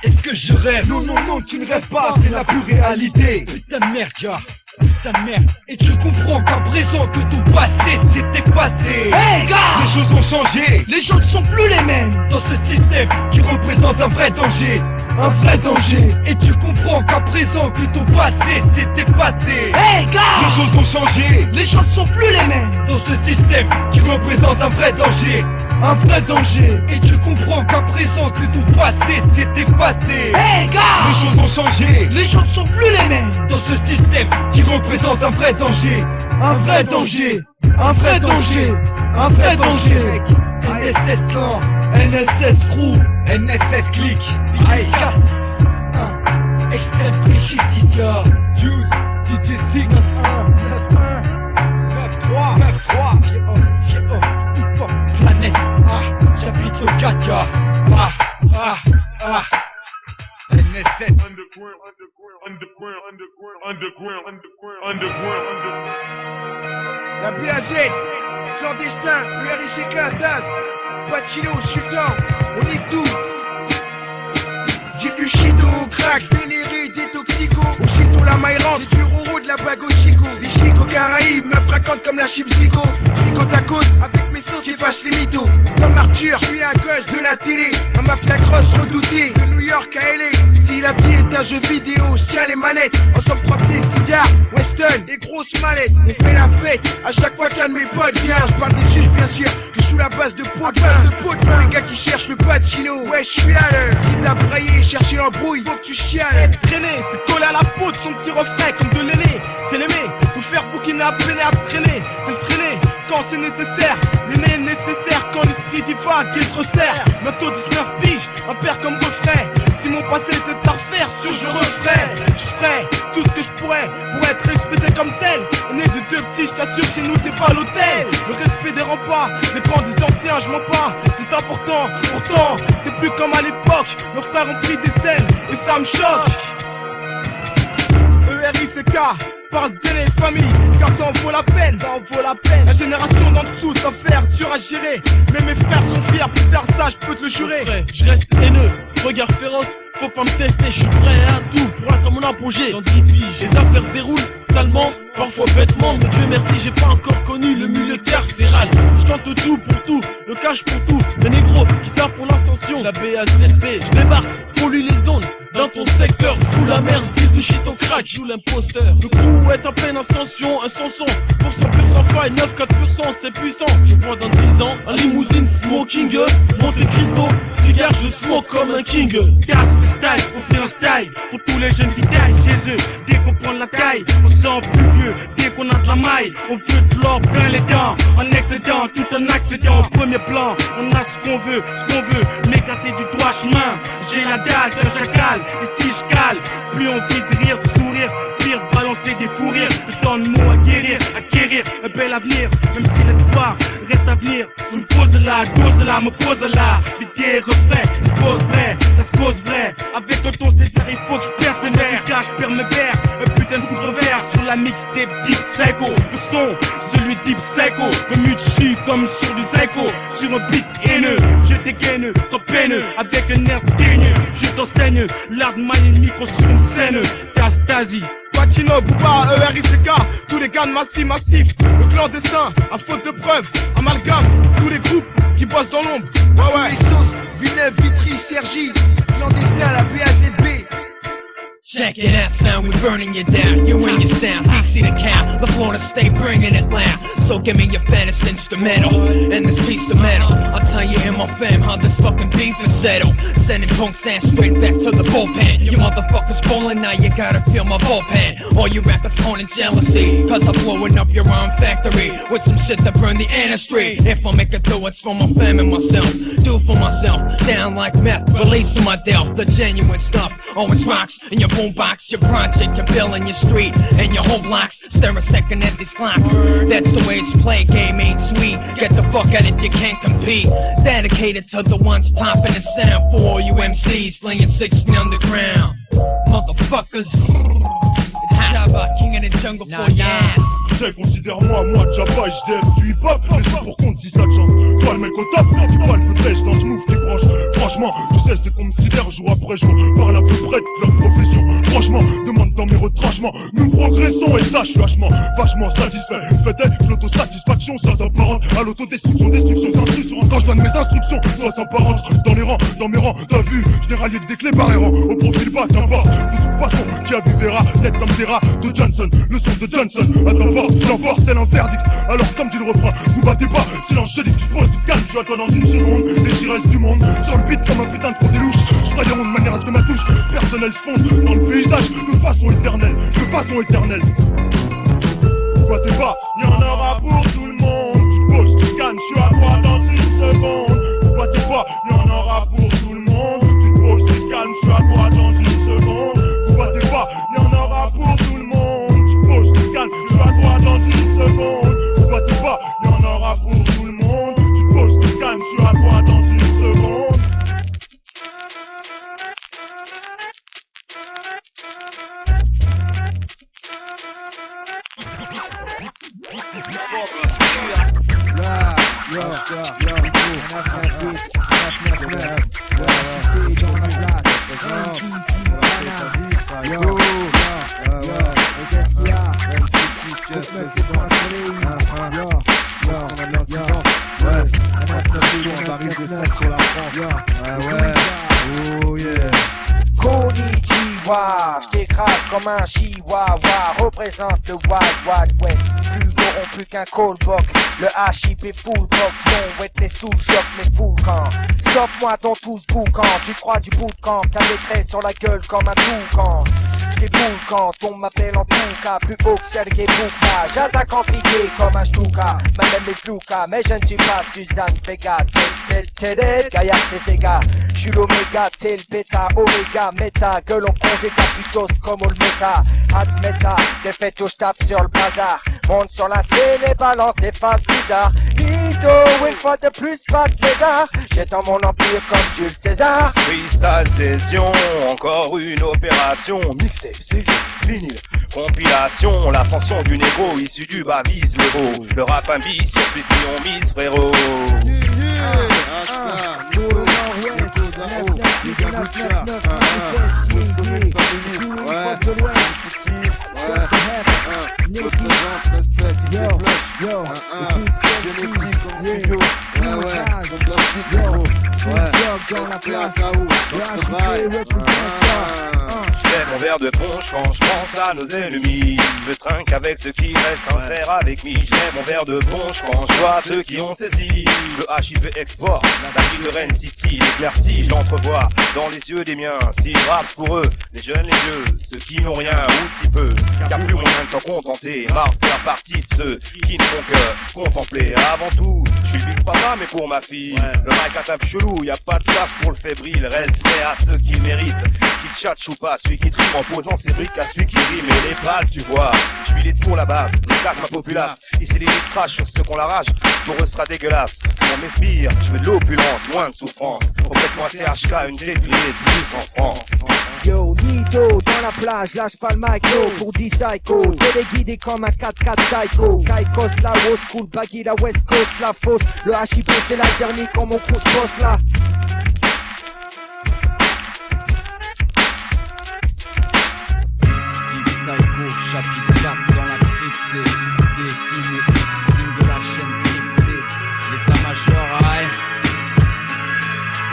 est-ce que je rêve? Non, non, non, tu ne rêves pas, c'est la pure réalité. Putain de merde, gars, putain de merde. Et tu comprends qu'à présent que ton passé s'était passé. Hey gars, Les choses ont changé. les gens ne sont plus les mêmes. Dans ce système qui représente un vrai danger. Un vrai danger. Et tu comprends qu'à présent que ton passé s'était passé. Hey Les gars, choses ont changé. les gens ne sont plus les mêmes. Dans ce système qui représente un vrai danger. Un vrai danger. Et tu comprends qu'à présent que ton passé s'était passé. Hey Les gars, choses ont changé. les gens ne sont plus les mêmes. Dans ce système qui représente un vrai danger. Un vrai danger. Un vrai danger. Un vrai danger. NSS Clan, NSS Crew, NSS Click, ICAS, Extrême Brigidicia, Juice, DJ Sig, 9-1, 9-3, 9-3, Hip Hop Planète, chapitre 4, NSS. La BAZ, clandestin, URICK, Daz, Pachino, Sultan, on nique tout. J'ai du Shido, crack, vénéré, des toxicos. Aussitôt la maille rentre, j'ai du Roro, de la bague au Chico. Des Chico Caraïbes, me fréquentent comme la chip Zico. Côte à côte, avec mes sauces qui fâchent les mythos. Comme Arthur, je suis un gosse de la télé. Un mafia cross redouté, de New York à LA. Si la vie est un jeu vidéo, je tiens les manettes. Ensemble, 3 pieds, cigares, Weston et grosses mallettes. On fait la fête, à chaque fois qu'un de mes potes vient. Je parle des juges, bien sûr, que je suis la base de pot de pain. Les gars qui cherchent le Pacino, ouais, je suis à l'heure. Si t'as braillé, chercher l'embrouille, faut que tu chiales. Être traîné, c'est coller à la peau de son petit refrain comme de l'aîné. C'est l'aimer, tout faire bouquiner à peiner à traîner. C'est le freiner quand c'est nécessaire. L'aîné est nécessaire quand l'esprit divague et se resserre. Bientôt 19 piges, un père comme refrain. Si mon passé était à refaire, sûr je le referais. Je ferais tout ce que je pourrais pour être respecté comme tel. On est de deux petits, je t'assure, chez nous c'est pas l'hôtel. Le respect des remparts dépend des anciens, je mens pas. C'est important, pourtant c'est plus comme à l'époque. Nos frères ont pris des scènes et ça me choque. ERICK parle de les familles, car ça en vaut la peine, ça en vaut la peine. La génération d'en dessous s'affaire dur à gérer. Mais mes frères sont fiers, plus tard ça je peux te le jurer. Je reste haineux, regard féroce, faut pas me tester, je suis prêt à tout pour atteindre mon apogée. Dans 10 piges, les affaires se déroulent salement, parfois bêtement, mais Dieu merci j'ai pas encore connu le milieu carcéral. Je tente tout pour tout, le cash pour tout, les négros qui tapent pour l'ascension. La BAZB, je débarque, pollue les zones. Dans ton secteur, fous la merde, pile du shit au crack, joue l'imposteur. Le crew est en pleine ascension, un son pour 100% sans faille, 9-4% c'est puissant. Je vois dans 10 ans, en limousine, smoking, Monte Cristo, cigare, je smoke comme un king. Casse freestyle, on fait un style, pour tous les jeunes qui taillent chez eux. Dès qu'on prend la taille, on sent plus mieux, dès qu'on a de la maille, on veut de l'or plein les dents. En excédent, tout un accédant au premier plan, on a ce qu'on veut, m'écarter du droit chemin. J'ai la dalle d'un chacal. Et si je cale, plus envie de rire, de sourire, pire balance c'est des fous rires. Je donne le mot à guérir, un bel avenir. Même si l'espoir reste à venir, je me pose là, dose là, me pose là. L'idée refait, se pose vrai, ça se pose vrai. Avec le ton César, il faut que je persévère. Car je perds mes verres, un putain de couvre-vert. Sur la mixtape Deep Psycho, le son, celui Deep Psycho. Remue dessus comme sur du Psycho. Sur un beat haineux, je dégaine, sans peine. Avec un air digne, je t'enseigne l'art de manier le micro sur une scène. Stasi. Pacino, Booba, ERICK, tous les gars de massif. Le clandestin, à faute de preuves, amalgame, tous les groupes qui bossent dans l'ombre. Ouais. Les sauces, Villeneuve, Vitry, Sergi, clandestin à la BAZB. Check it out, son, we burning you down. You and your sound, we see the count. The Florida State bringing it loud. So give me your fattest instrumental and this piece of metal. I'll tell you in my fam how this fucking beef is settled. Sending punk sound straight back to the bullpen. You motherfuckers falling, now you gotta feel my bullpen. All you rappers calling jealousy, cause I'm blowing up your own factory with some shit that burn the industry. If I make it through, it's for my fam and myself. Do for myself, down like meth, releasing my delf. The genuine stuff always rocks in your boombox, your project, your bill in your street, and your whole blocks. Stare a second at these clocks. That's the way it's played, game ain't sweet. Get the fuck out if you can't compete. Dedicated to the ones popping the sound for all you MCs laying 60 underground. Motherfuckers. Jabba, king of the jungle for your ass. sais, considère-moi, moi Jabba, HDF du hip-hop. Et je pour compte si ça te chante. Toi le mec au top, qui voit le pêche dans ce move qui branche. Franchement, tu sais, c'est qu'on me considère jour après jour. Parle à peu près de leur profession. Franchement, demande dans mes retranchements. Nous progressons et ça, je suis vachement satisfait. Faites l'autosatisfaction sans apparence. À l'autodestruction, destruction, instruction. Quand je donne mes instructions, soit sans parence. Dans les rangs, dans mes rangs, t'as vu, je n'ai rallié que des clés par les rangs. Au profil bas, qu'importe. De toute façon, qui a vu verra, tête comme Terra de Johnson. Le son de Johnson, attends voir, j'emporte tel un verdict. Alors comme dit le refrain, vous battez pas, silence je dis que tu te poses, tu te calmes, tu attends dans une seconde. Et j'y reste du monde, sur le beat comme un putain de trop des louches. Je ferai des ronds de manière à ce que ma touche personnelle se fonde dans le paysage de façon éternelle, de façon éternelle. Vous battez pas, y'en aura pour tout le monde. Tu te poses, tu te calmes, je suis à toi dans une seconde. Vous battez pas, y'en aura pour tout le monde. Tu te poses, tu te calmes, je suis à toi dans une seconde. Vous battez pas, y'en aura pour tout le monde. Tu te poses, tu te calmes, je suis à toi dans une seconde. Vous battez pas, y'en aura pour tout le monde. Tu te poses, tu te calmes, je suis à toi dans une seconde. Konnichiwa, je t'écrase comme un chihuahua. Représente le Wild West. Plus corrompu qu'un callbox. Le HIP full box. Son wet les sous le choc, les full camp. Stop-moi dans tout ce boucan. Tu crois du bootcamp, t'as des traits sur la gueule comme un toucan. J't'ai boule quand on m'appelle en tout cas. Plus haut que Sergei Bouka. J'attaque en piqué comme un ch'touka. Madame les Sluka, mais je ne suis pas Suzanne Vega. Tel, Gaillard tes égards. J'suis l'oméga, tel bêta, oméga, méta. Gueule en congé capitos comme on le méta. Admeta, des fêtes où j'tape sur le bazar. Monte sur la scène et balance des faces bizarres. Hito, une fois de plus, pas de lézard. J'étends mon empire comme Jules César. Freestyle session, encore une opération. Mixtape, CD, vinyle, compilation. L'ascension du négro issu du bas vise l'héros. Le rap ambitieux, celui-ci on mise frérot. J'ai mon verre de punch quand je pense à nos ennemis. Je trinque avec ceux qui restent sincères avec moi. J'ai mon verre de punch quand je vois ceux qui ont saisi. Le HIP export, la ville de Rennes City. L'éclaircie, je l'entrevois dans les yeux des miens. Si je rappe pour eux, les jeunes, les vieux, ceux qui n'ont rien ou si peu. Car plus moyen de s'en contenter, marre de faire partie de ceux qui ne font que contempler. Avant tout, je suis le big papa mais pour ma fille. Le mic à taf chelou, y a pas de place pour le fébrile. Respect à ceux qui le méritent, qui tchatchent ou pas, celui qui trime en posant ses briques à celui qui rime et les balles, tu vois. Je suis pour la base, je cache ma populace. Ici les crash sur ceux qu'on la rage, pour eux sera dégueulasse. On m'inspire, je veux de l'opulence, moins de souffrance. Complètement CHK, une tête de plus en France. Yo, Nido, dans la plage, lâche pas le micro pour 10 psycho. Téléguidé comme un 4x4 Taiko. Kaikos, la West School, Baggy, la West Coast, la fosse. Le HIP, c'est la dernière comme mon pouce boss là. Psycho, chapitre 4 dans la crypte. Destiné, signe de la chaîne cryptée. L'état-major, aïe.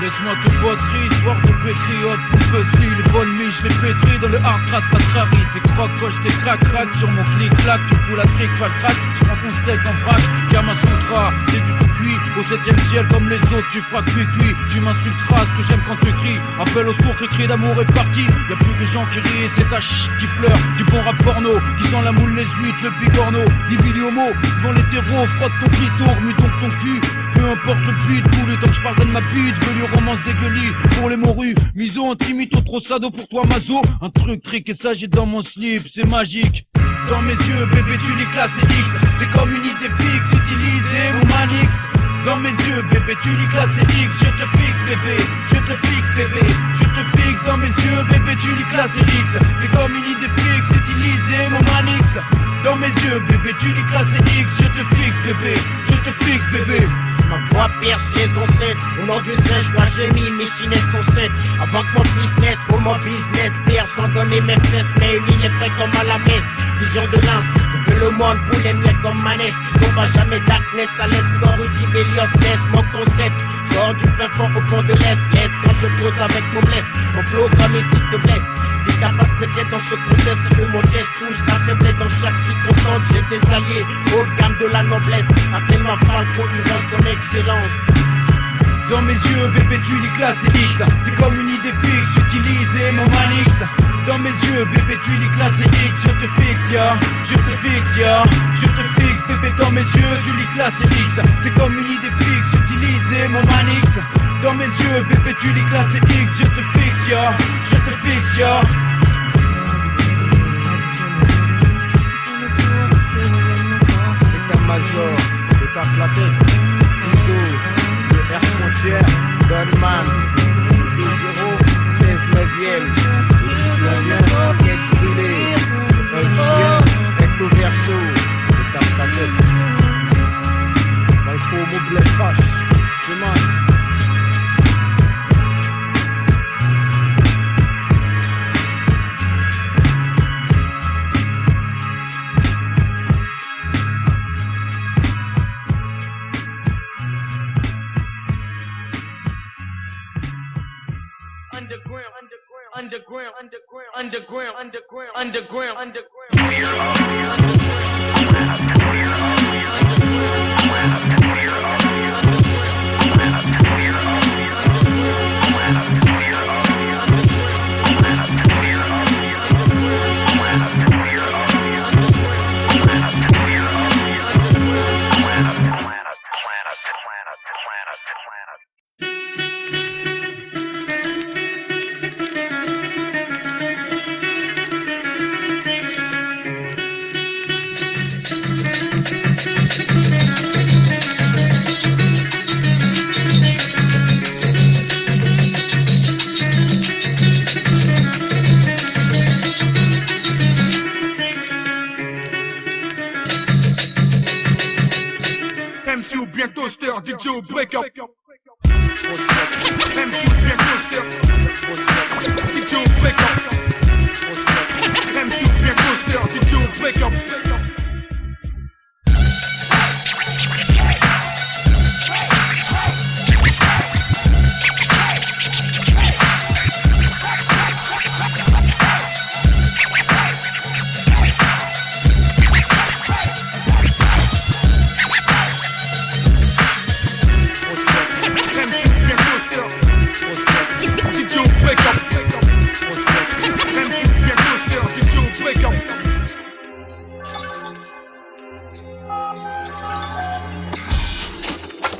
Laisse-moi te poterie, histoire de pétriote, poupesserie, les bonnes miches, les pétris dans le hard rat, patrari. Tes crocs-coches, tes crac-crac sur mon clic-clac, tu fous la trique, pas le crack, je prends ton steak en vrac, Kamasutra, c'est du tout cuit, au 7ème ciel comme les autres, tu feras cuit-cuit, tu m'insulteras, ce que j'aime quand tu cries, appel au secours, cri d'amour est parti, y'a plus que gens qui rient, c'est ta qui pleure, du bon rap porno, qui sent la moule, les huîtres, le bigorneau, des homo, devant les terreaux, frotte ton clito, remue donc ton cul, peu importe le beat, tout le temps que je parle de ma bite, venu romance dégueulie pour les morues, miso, intimito, trop sado pour toi mazo, un truc trick et ça j'ai dans mon slip, c'est magique. Dans mes yeux, bébé, tu lis classe X, c'est comme une idée fixe, utiliser mon manix. Dans mes yeux, bébé, tu lis classe X, je te fixe, bébé, je te fixe, bébé, je te fixe. Dans mes yeux, bébé, tu lis classe X, c'est comme une idée fixe, utiliser mon manix. Dans mes yeux, bébé, tu lis classe X, je te fixe, bébé, je te fixe, bébé. Ma voix perce les ancêtres, au nom du sèche, moi j'ai mis mes chinesses sont 7. Avant que mon fils naisse, pour mon business, père sans donner mes fesses, mais une est prêt comme à la messe. Vision de lance, je veux le monde pour les miettes comme Manès. On va jamais darkness, à l'est, dans Rudy Belliot, laisse mon concept. Sors du fin fond au fond de l'est, laisse quand je pose avec mon blesse. Mon flow comme ici te blesse. Si capable peut-être dans ce contexte, je mon test touche ta faiblesse dans chaque circonstance. J'ai des alliés, haut de gamme de la noblesse. Appelle ma femme pour lui rendre son excellence. Dans mes yeux, bébé, tu lis classe X, c'est comme une idée fixe, utiliser mon manix. Dans mes yeux, bébé, tu lis classe X, je te fixe, ya, je te fixe, ya, je te fixe, bébé, dans mes yeux, tu lis classe X, c'est comme une idée fixe, utiliser mon manix. Dans mes yeux, bébé, tu lis classe X, je te fixe, ya, je te fixe, ya. État-major, je casse la tête, Nido. Air frontière, Gunman, 2-0, 16 9ème, 19ème, tête brûlée, un juillet, avec le verso, je tape ta tête. Dans le faux mot bleu fâche, je mange. MC ou bien toaster, DJ ou break up. MC ou bien toaster, DJ ou break up. MC ou bien toaster, DJ ou break up.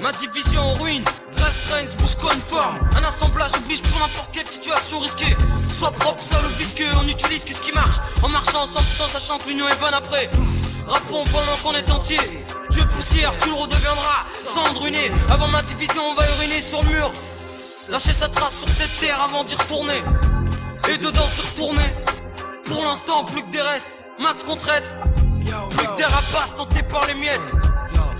Ma division en ruine, restreint, se bouge conforme. Un assemblage oblige pour n'importe quelle situation risquée. Sois propre, seul ou visqueux, on utilise que ce qui marche. En marchant ensemble tout en sachant que l'union est bonne après. Rappons pendant qu'on est entier. Dieu poussière, tu le redeviendras. Cendre ruinée, avant ma division on va uriner sur le mur. Lâcher sa trace sur cette terre avant d'y retourner. Et dedans s'y retourner. Pour l'instant plus que des restes, maths qu'on traite. Plus que des rapaces tentés par les miettes.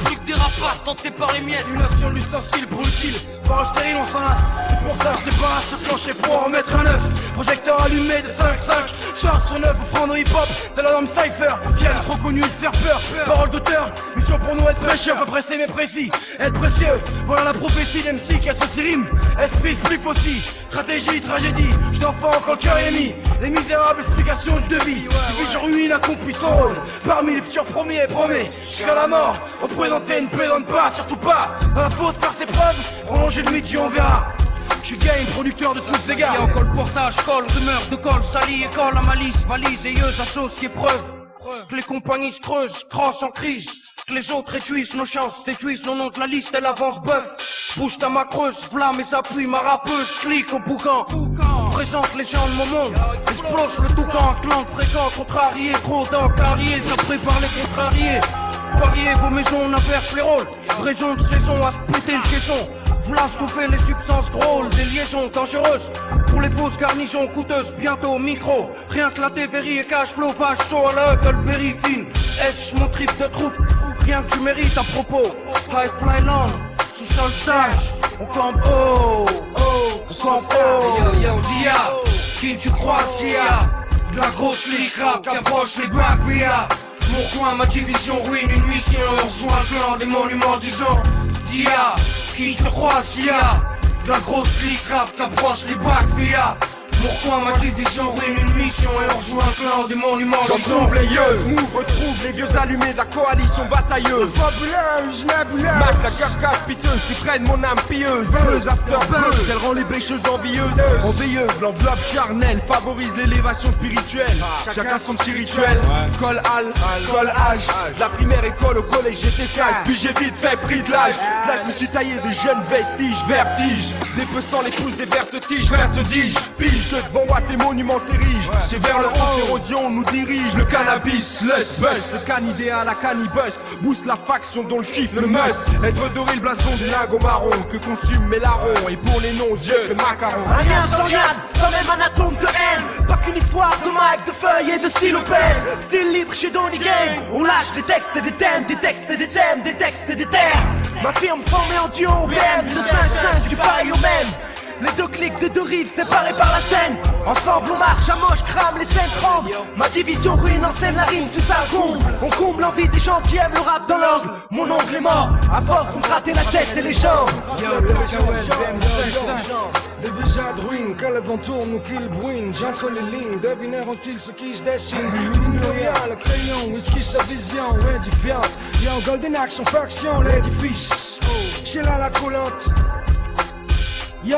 Plus que des rapaces tentés par les miettes. Simulation de l'ustensile pour l'utile. Par stérile on s'en lasse. C'est pour ça que je débarrasse le plancher pour en remettre un œuf. Projecteur allumé de 5-5. Charge sur 9 offrande au hip hop. C'est la norme Cypher. Fiel trop connu de faire peur. Parole d'auteur. Mission pour nous être prêcheurs. Pas pressé mais précis. Être précieux. Voilà la prophétie d'MC qui associe rime. Esprit plus aussi. Stratégie, tragédie. J't'enfant quand le cœur est mis. Les misérables explications de vie. Depuis je ruine accompli son rôle. Parmi les futurs premiers promets. Jusqu'à la mort. Représenter ne plaisante pas. Surtout pas. Dans la fausse faire ses preuves. Prolonger le mythe, on verra. Je suis game, producteur de tous ces gars. Y'a encore le portage, colle, rumeur de colle, sali, école, la malice, valise, aieuse, associés, preuve. Que les compagnies se creusent, crossent en crise. Que les autres réduisent nos chances, détruisent nos noms de la liste, elle avance bœuf. Bouge ta macreuse, flamme et s'appuie, ma rappeuse, clique au boucan. Présente les gens de mon monde, explose le toucan, clan fréquent, contrarié, gros dents carriés, ça prépare les contrariés. Pariez vos maisons, on inverse les rôles. Raison de saison à se péter le caisson. Voilà ce qu'on fait les substances drôles, des liaisons dangereuses. Pour les fausses garnisons coûteuses, bientôt au micro. Rien que la TVRI et cash flow, vache chaud à la Huckleberry fine. Est-ce mon trip de troupe? Rien que tu mérites à propos. High fly long, sous sol sage. On campe haut, on campe haut. Yo yo dia, qui tu crois s'il y a de la grosse ligue rap qui approche les bacs via. Mon coin, ma division ruine une mission. On rejoint le clan des monuments du genre. Dia, qui tu crois s'il y a de la grosse clique rap qui approche les bacs via. Pourquoi ma division ruine une mission et on rejoint un clan des monuments. J'en trouve les yeux, move, retrouve les vieux allumés de la coalition batailleuse. Fabuleuse, nebuleuse. Match la carcasse piteuse qui traîne mon âme pieuse. Buzz after buzz, elle rend les bêcheuses envieuses. Enveilleuse, l'enveloppe charnelle favorise l'élévation spirituelle. Chacun son petit rituel. Col al, col âge. La primaire école au collège j'étais sage. Puis j'ai vite fait pris de l'âge. Là je me suis taillé de jeunes vestiges, vertige. Dépeçant les pousses des vertes tiges, vertes tiges. Pige que devant Watt et monuments s'érigent. C'est vers le haut l'érosion nous dirige. Le cannabis, le buzz. Le canidéa, la cannibus. Booste la faction dont le kiff, le must. Être doré le blason du lingot marron que consument mes larrons. Et pour les non-yeux, le macaron. Un lien sans liane, sans même un atome de haine. Pas qu'une histoire de mic, de feuilles et de stylopène. Style libre chez Donny Game. On lâche des textes et des thèmes, des textes et des thèmes, des textes et des termes. Ma firme formée en duo au BM. De 5-5 du pareil au même. Les deux clics des deux rives séparés par la Seine. Ensemble on marche à moche, crame les scènes tremblent. Ma division ruine enseigne la rime, c'est ça le comble. On comble l'envie des gens qui aiment le rap dans l'angle. Mon oncle est mort, à force qu'on gratter la tête et les jambes. Des visages de ruines, que le vent tourne ou qu'il bruine. J'entre les lignes, devineront-ils ce qui se dessine? L'Orient, le crayon, whisky sa vision, édifiant. Yo, Golden Axe en faction, l'édifice. J'ai là la collante. Yo,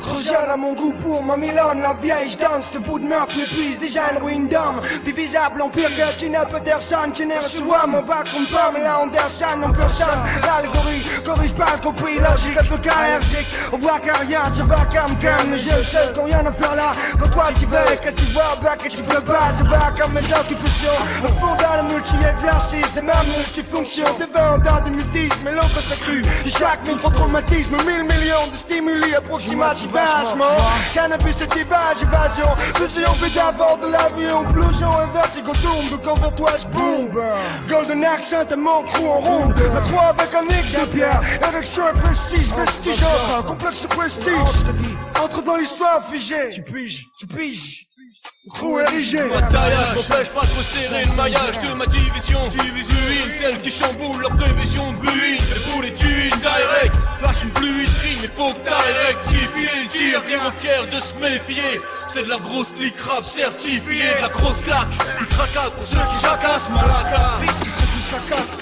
Rogel à mon goût pour ma Milan, la vieille danse de bout de meurtre m'épuise déjà une ruine d'homme. Divisable empire que Tina Peterson, Generation One, on va comme Pamela Anderson en personne. L'allégorie, corrige pas le compris, logique, un peu cardiaque. On voit qu'à rien, tu vas comme les yeux seuls qu'on rien à faire là. Quand toi tu veux, que tu vois pas, que tu peux pas, ça va comme mes occupations. Au fond dans le multi-exercice, des mêmes multifonctions, devant dans du mutisme, mais l'autre s'accrue. Chaque micro-traumatisme, 1000 millions de stimuli approximatifs. Cannabis et tibage, évasion. Fusion fait d'abord de l'avion. Plongeon et vertigo tombe. Quand vers toi je bombe. Golden accent à mon crew en ronde. La croix avec un X de pierre. Érection et prestige, vestige. Complexe prestige. Entre dans l'histoire figée. Tu piges. Crew érigé. Ma taillage m'empêche pas de resserrer le maillage de ma division. Ruine, celle qui chamboule leur prévision de buine. Et pour les thunes direct, lâche une pluie de rime, il faut que t'ailles rectifier le tir. Dire aux fiers de se méfier. C'est de la grosse lick rap certifiée, de la grosse claque. Du tracas pour ceux qui jacassent Malaka.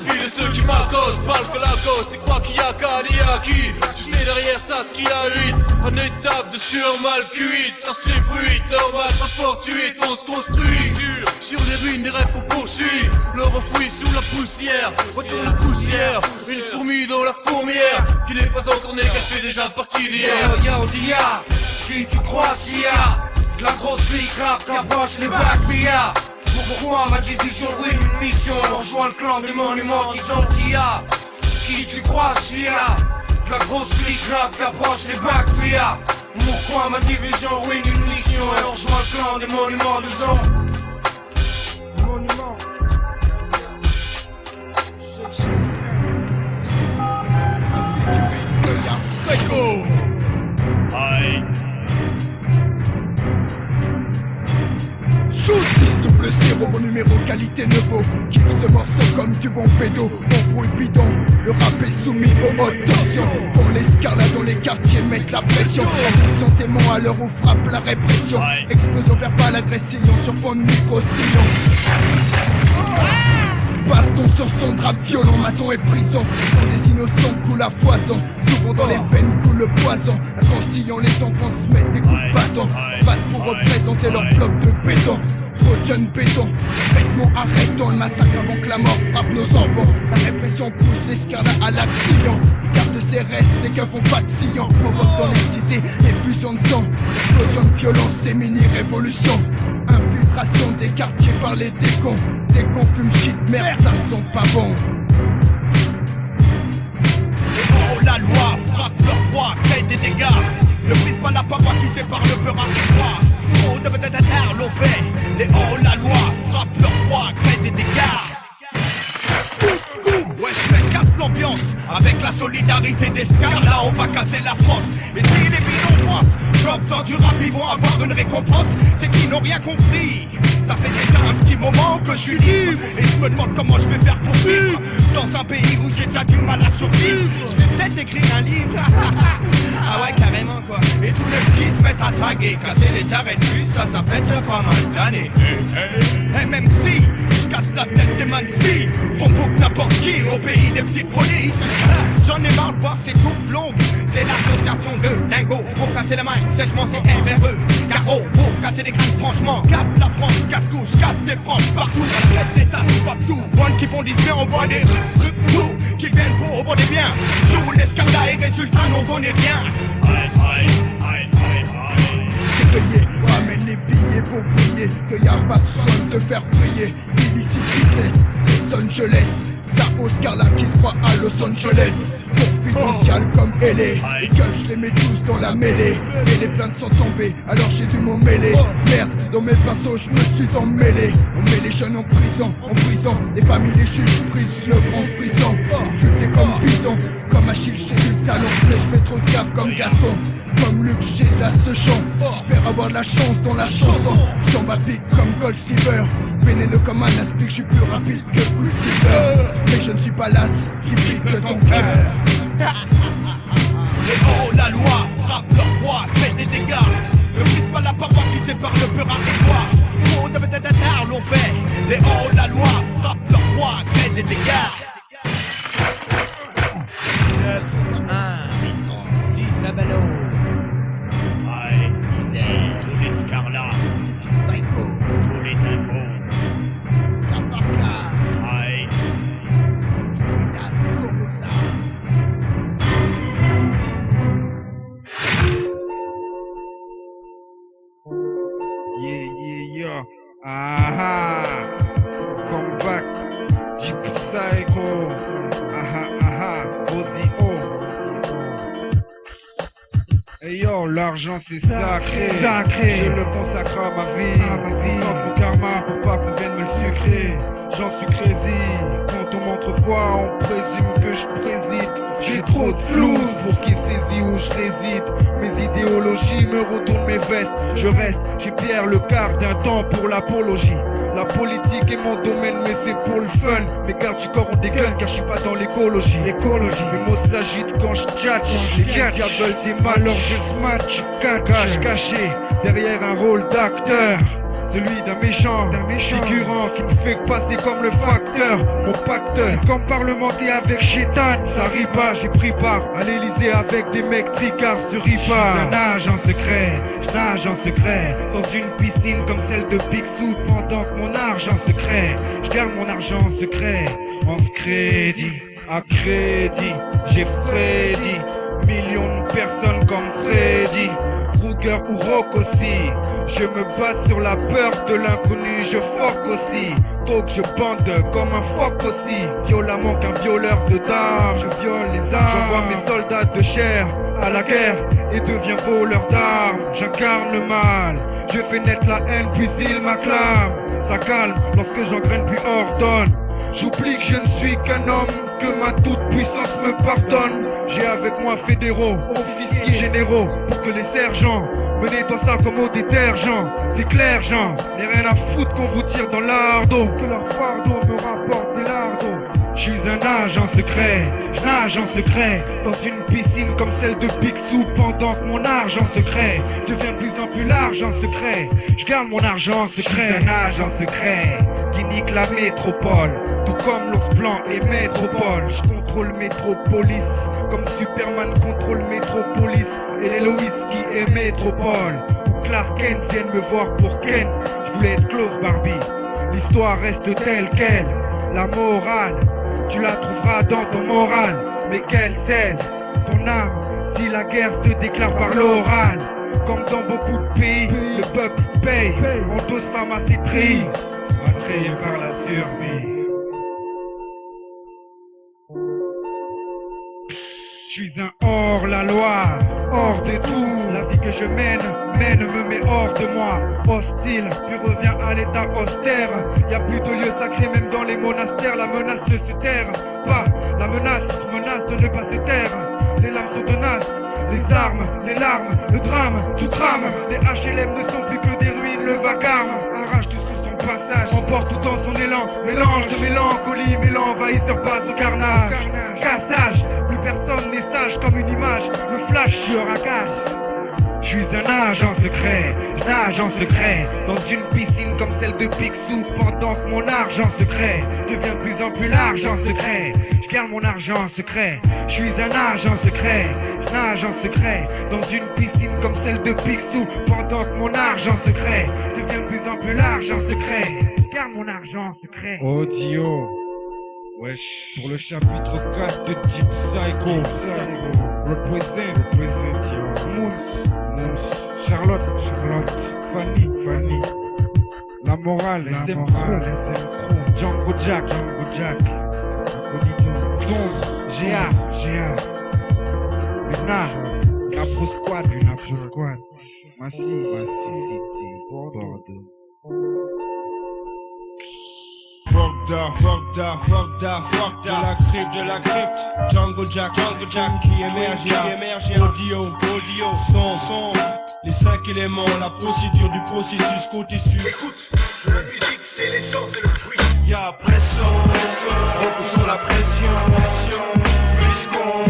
Puis de ceux qui m'accostent, parlent que la cause. Tu crois qu'il y a qu'à qui? Tu sais derrière ça ce qu'il y a 8. En étape de sueur mal cuite, ça s'ébruite. Leur mal pas fortuite, on se construit sur sur les ruines des rêves qu'on poursuit. Le refoui sous la poussière, retourne poussière. Une fourmi dans la fourmière, qui n'est pas encore née, qu'elle fait déjà partie d'hier. Yo, Dia, qui tu crois s'il y a la grosse clique rap qui approche les bacs Mia. Pourquoi ma division win une mission? On rejoint le clan des monuments disant Dia. Qui tu crois s'il y a la grosse clique rap qui approche les bacs Mia. Pourquoi ma division win une mission? Et on rejoint le clan des monuments disant Monument. Psycho. Aïe. Sous 600, mon numéro qualité nouveau. Qui se morceau comme du bon pédo. Embrouille bidon, le rap est soumis aux hautes tensions. Pour les scarlats dans les quartiers mettent la pression. Attention démon à l'heure où frappe la répression. Explosion verbale, agression sur fond de micro-sillon. Baston sur son drap violent, maton et prison. Sont des innocents coulent à foison. Souvent dans les veines coule le poison. Inconscient, les enfants se mettent des coups de bâton. Battent pour représenter leur bloc de béton. Trop de jeunes béton. Vêtements arrêtons le massacre avant que la mort frappe nos enfants. La répression pousse l'escarlat à l'action. Garde ses restes, les keufs font pas de sillon. Provoque dans les cités, effusion de sang. Explosion de violence, c'est mini-révolution. Infiltration des quartiers par les décons. Dès qu'on fume shit, merde, ça sent pas bon. Oh la loi, frappe leur roi, crée des dégâts. Ne brise pas la paroi qui sépare le peur à froid. Oh de peut-être l'on fait. Les oh la loi, frappe leur roi, crée des dégâts. Ouais, je casse l'ambiance avec la solidarité des scars. Là, on va casser la France. Et si les bidons pensent, comme sans du rap, ils vont avoir une récompense. C'est qu'ils n'ont rien compris. Ça fait déjà un petit moment que je suis libre. Et je me demande comment je vais faire pour vivre dans un pays où j'ai déjà du mal à survivre. Je vais peut-être écrire un livre. Ah ouais, carrément quoi. Et tous les petits se mettent à draguer. Casser les arrêts de bus, ça fait déjà pas mal d'années. Et même si je casse la tête des mantis, font pour n'importe qui au pays des petites folies. J'en ai marre de voir ces touffes longues. C'est l'association de lingots pour casser la main, sèchement c'est RRE. Carreau pour casser des crânes franchement. Casse la France, casse-couche, casse des franges partout. Dans la tête d'état, partout. One qui font 10 biens, on voit des trucs qui viennent pour au bon des biens. Sous l'escarlat et résultats, non on n'est rien. C'est payé, ramène les billets pour briller. Que y a pas besoin de te faire prier. Illicit business, Los Angeles. Ça Oscar là qui se croit à Los Angeles. Confidential comme LA. Et que je les mets tous dans la mêlée. Et les plaintes sont tombées, alors j'ai dû m'en mêler. Merde, dans mes pinceaux je me suis emmêlé. On met les jeunes en prison. Les familles les juges brisent le grand prison. Futé comme bison, comme Achille j'ai du talon. Je fais trop de gaffe comme Gaston. Comme Luc j'ai de la ce chant. J'espère avoir de la chance dans la chanson. J'en pique comme Gold Silver. Vénéneux comme un aspic, je suis plus rapide que Blue Silver. Mais je ne suis pas l'as qui pique ton cœur. Et oh la loi, frappe leur roi, fait des dégâts. Ne brise pas la paroi qui sépare le peur à toi. Oh de peut-être l'on fait. Les oh la loi, frappe leur roi, fait des dégâts. 9, 1, 6, la ballon. Aïe. Tous les scarlats. Psycho. Tous les dingos. Aïe. Yeah. Aha. Come back. Deep Psycho. Aha. Audio. Hey yo, l'argent c'est sacré. Je le consacre à ma vie. Sans pour karma, pour pas qu'on vienne me le sucrer. J'en suis crazy. Quand on m'entrevoit, on présume que je préside. J'ai trop de flou pour qu'il saisit où je réside. Mes idéologies me retournent mes vestes. Je reste chez Pierre le quart d'un temps pour l'apologie. La politique est mon domaine mais c'est pour le fun. Mes gardes du corps ont des guns car je suis pas dans l'écologie. Les mots s'agitent quand je tchatche. Les médias veulent des malheurs, je smash. Cache caché derrière un rôle d'acteur. celui d'un méchant, figurant qui me fait passer comme le facteur, mon pacteur. C'est comme parlementer avec Chétan, ça rit pas, j'ai pris part à l'Elysée avec des mecs tricards se rit pas. Je nage en secret, je nage en secret, dans une piscine comme celle de Picsou, pendant que mon argent secret, je garde mon argent en secret, en crédit, à crédit, j'ai Freddy, millions de personnes comme Freddy, Kruger ou Rock aussi. Je me base sur la peur de l'inconnu, je fuck aussi. Donc je bande comme un fuck aussi. Violemment qu'un violeur de dames, je viole les armes. J'envoie mes soldats de chair à la guerre et deviens voleur d'armes. J'incarne le mal, je fais naître la haine puis il m'acclame. Ça calme lorsque j'engraine puis ordonne. J'oublie que je ne suis qu'un homme, que ma toute puissance me pardonne. J'ai avec moi fédéraux, officiers généraux, pour que les sergents me nettoient ça comme au détergent. C'est clair, Jean, n'ai rien à foutre qu'on vous tire dans l'ardo, que leur fardeau me rapporte des lardos. Je suis un agent secret, je nage en secret, dans une piscine comme celle de Picsou, pendant que mon argent secret devient de plus en plus large en secret. Je garde mon argent en secret, je suis un agent secret qui nique la métropole, tout comme l'ours blanc et Métropole. Je contrôle Métropolis, comme Superman contrôle Métropolis, et les Loïs qui est Métropole. Ou Clark Kent viennent me voir pour Ken, je voulais être close Barbie. L'histoire reste telle qu'elle, la morale, tu la trouveras dans ton moral. Mais quelle celle, ton âme, si la guerre se déclare par l'oral. Comme dans beaucoup de pays, le peuple paye en dose pharmacétrie, attrayé par la survie. Je suis un hors-la-loi, hors de tout. La vie que je mène me met hors de moi. Hostile, puis revient à l'état austère. Y a plus de lieu sacré même dans les monastères. La menace ne se terre pas, la menace de ne pas se taire. Les lames sont tenaces, les armes, les larmes, le drame, tout crame. Les HLM ne sont plus que des ruines, le vacarme arrache tout sous son passage, emporte tout en son élan. Mélange de mélancolie, mêlant envahisseur passe au carnage. Cassage, plus personne n'est sage comme une image, le flash sur un cage. Je suis un agent secret, je nage en secret, dans une piscine comme celle de Picsou, pendant que mon argent secret devient de plus en plus large en secret. Je garde mon argent en secret, je suis un agent secret, je nage en secret, dans une piscine comme celle de Picsou, pendant que mon argent secret devient de plus en plus large en secret. Je garde mon argent en secret. Audio, wesh, pour le chapitre 4 de Deep Psycho, represent yo. Moons, Charlotte, Fanny, La Morale, les Emcro, Django Jack, Sombre, G.A. Luna, Napro Squad, Massy City, Bordeaux. Fuck de la crypte, Django Jack qui émerge, audio, son, les 5 éléments, la procédure du processus côté sud. Écoute, la musique c'est l'essence et le fruit. Y'a pression, beaucoup sur la pression, puisqu'on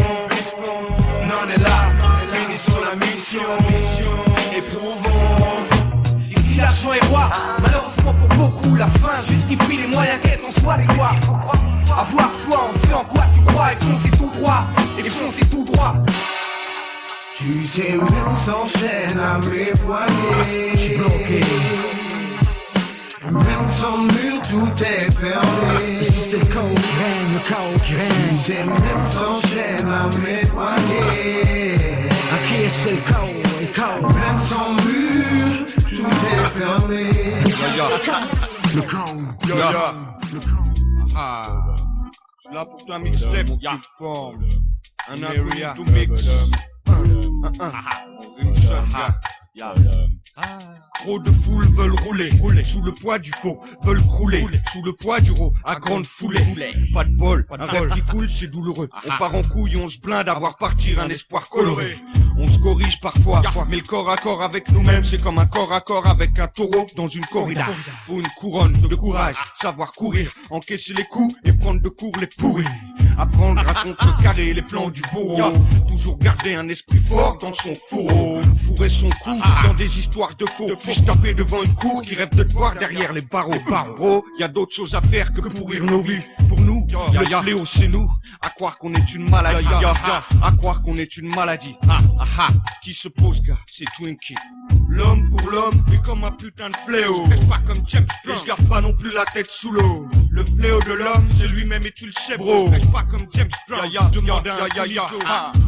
en est là, fini sur la mission, éprouvons. Ici l'argent est roi, malheureusement pour beaucoup, la fin justifie les moyens quels qu'on soit des gloires. Avoir foi en ce en quoi tu crois et foncer tout droit, Tu sais même s'enchaîne à mes poignets. J'suis bloqué. Même sans mur tout est fermé. Ici c'est le chaos qui règne, Tu sais même s'enchaîne à mes poignets. Ok c'est le chaos, Même sans mur tout est fermé. Le chaos. Là pour ta mixtape, forme un area to mix. Une shot, Trop de foules veulent rouler sous le poids du faux, veulent crouler sous le poids du raw à grande foulée. Pas de bol, un rêve qui coule c'est douloureux. On part en couille, on se plaint d'avoir partir un espoir coloré. On se corrige parfois, mais le corps à corps avec nous-mêmes c'est comme un corps à corps avec un taureau dans une corrida. Faut une couronne de courage, savoir courir, encaisser les coups et prendre de court les pourris. Apprendre à contrecarrer les plans du bourreau. Toujours garder un esprit fort dans son fourreau. Fourrer son cou dans des histoires de faux. Puis taper devant une cour qui rêve de te voir derrière les barreaux. Gros, y a d'autres choses à faire que pourrir nos vies. Pour nous, le fléau c'est nous. À croire qu'on est une maladie. À croire qu'on est une maladie. Qui se pose, gars, c'est Twinkie. L'homme pour l'homme est comme un putain de fléau. Reste pas comme James Brown, et je garde pas non plus la tête sous l'eau. Le fléau de l'homme, c'est lui-même et tu le sais, bro. Reste pas comme James Brown, demande un cognito.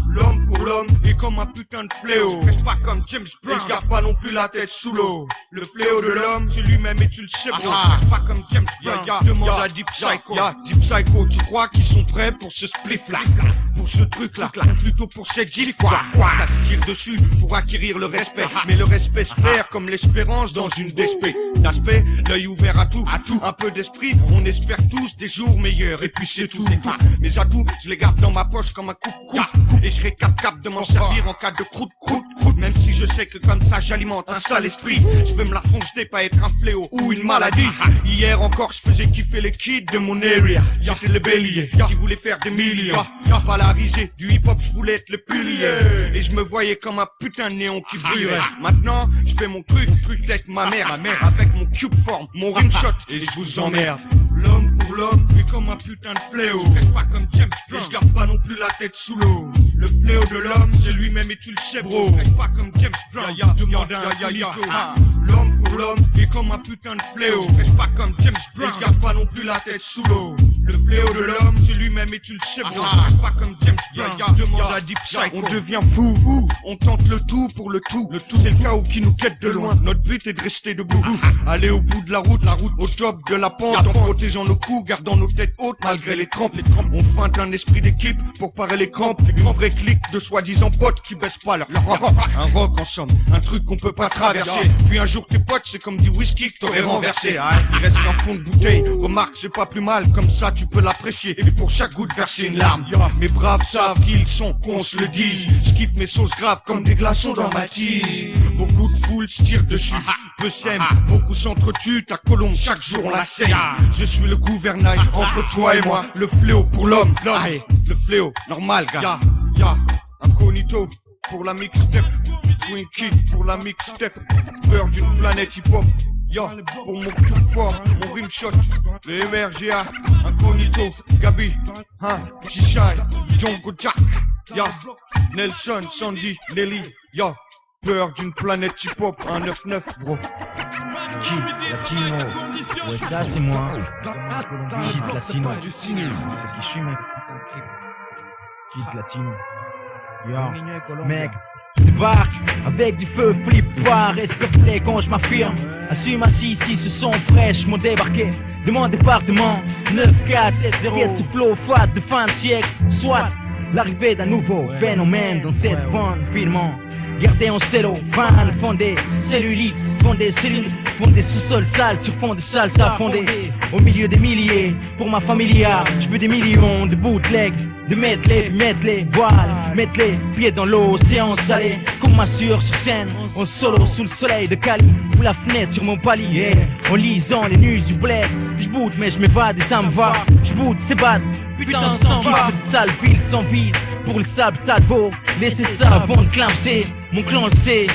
L'homme pour l'homme est comme un putain de fléau. Reste pas comme James Brown, et je garde pas non plus la tête sous l'eau. Le fléau de l'homme, c'est lui-même et tu le sais, bro. Reste pas comme James Brown, demande à Deep Psycho. Deep Psycho, tu crois qu'ils sont prêts pour ce spliff-là, pour ce truc-là, plutôt pour cette gifle, quoi. Ça se tire dessus pour acquérir le respect, mais le respect se perd comme l'espérance dans une d'aspect, l'œil ouvert à tout, un peu d'esprit, on espère tous des jours meilleurs, et puis c'est tout. Mes atouts, je les garde dans ma poche comme un coupe, et je serai capable de m'en servir en cas de croûte, même si je sais que comme ça j'alimente un sale esprit, je vais me la foncer, pas être un fléau ou une maladie. Hier encore, je faisais kiffer les kids de mon area, j'étais le bélier, qui voulait faire des millions, pas la risée du hip-hop, je voulais être le pilier, et je me voyais comme un putain de néon qui brûlait. Maintenant, je fais mon truc, peut-être ma mère, avec mon cube form, mon rim shot, et je vous emmerde. L'homme pour l'homme est comme un putain de fléau. Je reste pas comme James Brown, je garde pas non plus la tête sous l'eau. Le fléau de l'homme, c'est lui-même et tu le sais, bro. Je reste pas comme James Brown, demande un cognito. L'homme pour l'homme est comme un putain de fléau. Je reste pas comme James Brown, je garde pas non plus la tête sous l'eau. Le fléau de l'homme, c'est lui-même et tu le sais, bro. Je reste pas comme James Brown, demande à Deep Psycho. On devient fou, on tente le tout pour le tout. C'est le chaos qui nous quête de loin. Notre but est de rester debout, aller au bout de la route au top de la pente, en protégeant nos coups, gardant nos têtes hautes malgré les trempes. On feinte un esprit d'équipe pour parer les crampes. Une vraie clique de soi-disant potes qui baissent pas leur rock. Un rock en somme, un truc qu'on peut pas traverser. Puis un jour tes potes, c'est comme du whisky que t'aurais renversé. Il reste qu'un fond de bouteille. Remarque, c'est pas plus mal, comme ça tu peux l'apprécier. Et pour chaque goutte verser une larme. Mes braves savent qu'ils sont, qu'on se le dise. Je kiffe mes sauces graves comme des glaçons dans ma tise. Beaucoup de foule se tirent dessus, peu s'aiment, beaucoup s'entretuent, ta colombe chaque jour on la saigne. Je suis le gouvernail entre toi et moi, le fléau pour l'homme, le fléau, normal gars. Incognito pour la mixtape, Twinkie pour la mixtape, peur d'une planète hip-hop. Pour mon cube fort, mon rim shot, le MRGA, Incognito, Gabi, Shishai, Django Jack, Nelson, Sandy, Nelly, peur d'une planète hip-hop, 199, bro. Latino, ouais ça c'est moi. Kid Latino, c'est qui je suis mec. Kid Latino. Yo, mec, je débarque avec du feu, flip pas, respecte-les quand je m'affirme. Assume assis, si ce sont fraîches, m'ont débarqué de mon département. 9470, yes, ce flow fat de fin de siècle. Soit l'arrivée d'un nouveau phénomène dans cette bande filmant. Gardez en cello, fan, fond des cellulites, fond des cellules, fond des sous-sols sales, sur fond de salsa fondé. Au milieu des milliers, pour ma familia, je veux des millions de bootlegs, de mettre les voiles, mettre les pieds dans l'océan salé, comme ma sueur sur scène, en solo sous le soleil de Cali, ou la fenêtre sur mon palier, en lisant les news du bled, je boot mais je m'évade et ça me va, je boot, c'est bad, putain sans va, cette sale ville sans vie, pour le sable ça te vaut, laissez ça avant de clamser. Mon clan le sait,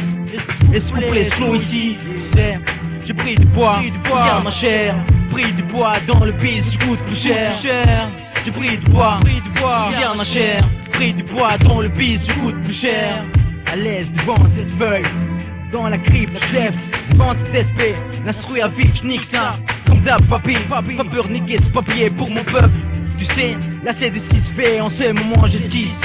est-ce qu'on les slow ici, tu sais, j'ai pris du poids, regarde ma chair, pris du poids dans le biz, je coûte plus cher, j'ai pris du poids, regarde ma chair, pris du poids dans le biz, je coûte plus cher, à l'aise devant cette feuille, dans la crypte, je lève, devant cet esprit, l'instru à vif, je nique ça, comme d'hab papier, pas peur niquer ce papier pour mon peuple, tu sais, là c'est de ce qui se fait, en ce moment j'esquisse,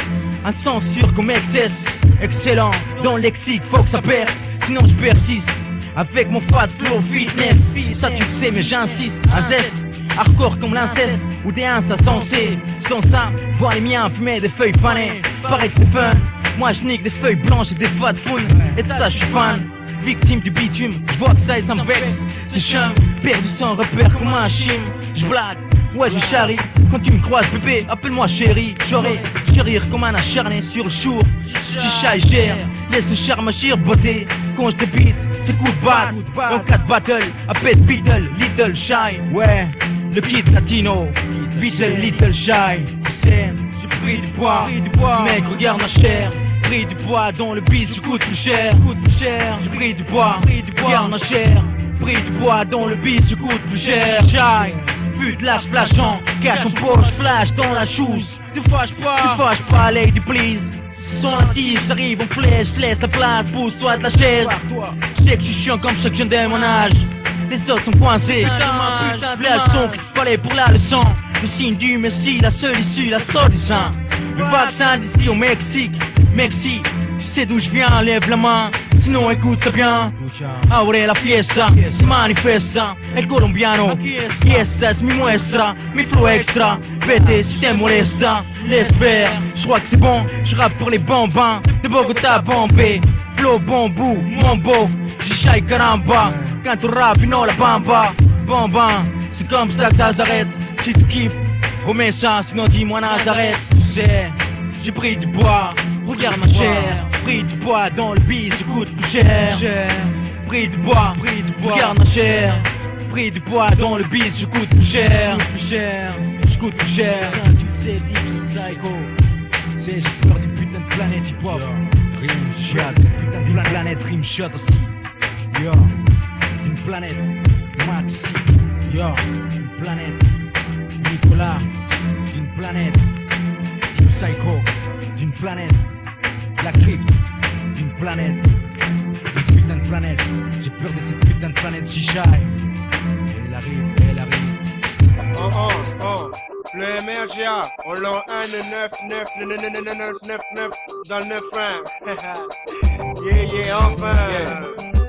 un sang sûr comme excess. Excellent, dans le lexique, faut que ça perce, sinon je persiste. Avec mon fat flow fitness, ça tu le sais mais j'insiste. Un zeste, hardcore comme l'inceste, ou des ins insensés. Sans ça, voir les miens fumer des feuilles fanées. Paraît que c'est fun, moi je nique des feuilles blanches et des fat fouilles. Et de ça je suis fan, victime du bitume, je vois que ça et ça me vexe. C'est chum, perdu sans repère comme un chim. Je blague, ouais je charrie, quand tu me croises bébé, appelle-moi chérie. J'aurais chérir comme un acharné sur le chour. Chicha et gère, laisse le charme agir beauté. Quand je débite, c'est coup de batte. En cas de battle, appelle Beatle, Little Shy. Ouais, le kid latino, little shy. Tu sais, j'ai pris du poids, mec regarde ma chair. Pris du poids dans le bis, je coûte plus cher. J'ai pris du poids, regarde ma chair. Pris du poids dans le bis, je coûte plus cher. Shy, pute lâche flashant, cache en poche, flash dans la chose. Te fâche pas, lady please. Sans la tisse, j'arrive en flèche, laisse la place, pousse-toi de la chaise. Je sais que je suis chiant comme chacun de mon âge. Les autres sont coincés, putain de leçon qu'il fallait pour la leçon. Le signe du merci, la seule issue, la soi-disant. Le vaccin d'ici au Mexique, tu sais d'où je viens, lève la main, sinon écoute ça bien. Abre la fiesta, manifesta, el colombiano. Y esta es mi muestra, mi flow extra. Vete si te molesta, laisse faire. Je crois que c'est bon, je rappe pour les bambins de Bogota, Bombay. Flow bambou, mambo, j'y caramba. Quand tu rappes, non la bamba. Bambin, c'est comme ça que ça s'arrête. Si tu kiffes, remets ça, sinon dis-moi Nazareth. Tu sais, j'ai pris du bois, regarde ma chair. Pris du bois dans le bis, je coûte plus cher. Pris du bois, regarde ma chair. Pris du bois dans le bis, je coûte plus cher. Je coûte plus cher. C'est deep psycho. C'est j'ai peur d'une putain de planète hip-hop. Rimshot, putain d'une planète Rimshot aussi. Yo, d'une planète Maxi. Yo, d'une planète Nicolas. D'une planète Psycho, d'une planète, la crypte, d'une planète, une putain de planète, j'ai peur de cette putain de planète G-Shy. Elle arrive. Le MRGA, on l'a 1, 9 dans le 9-1. Yeah, enfin.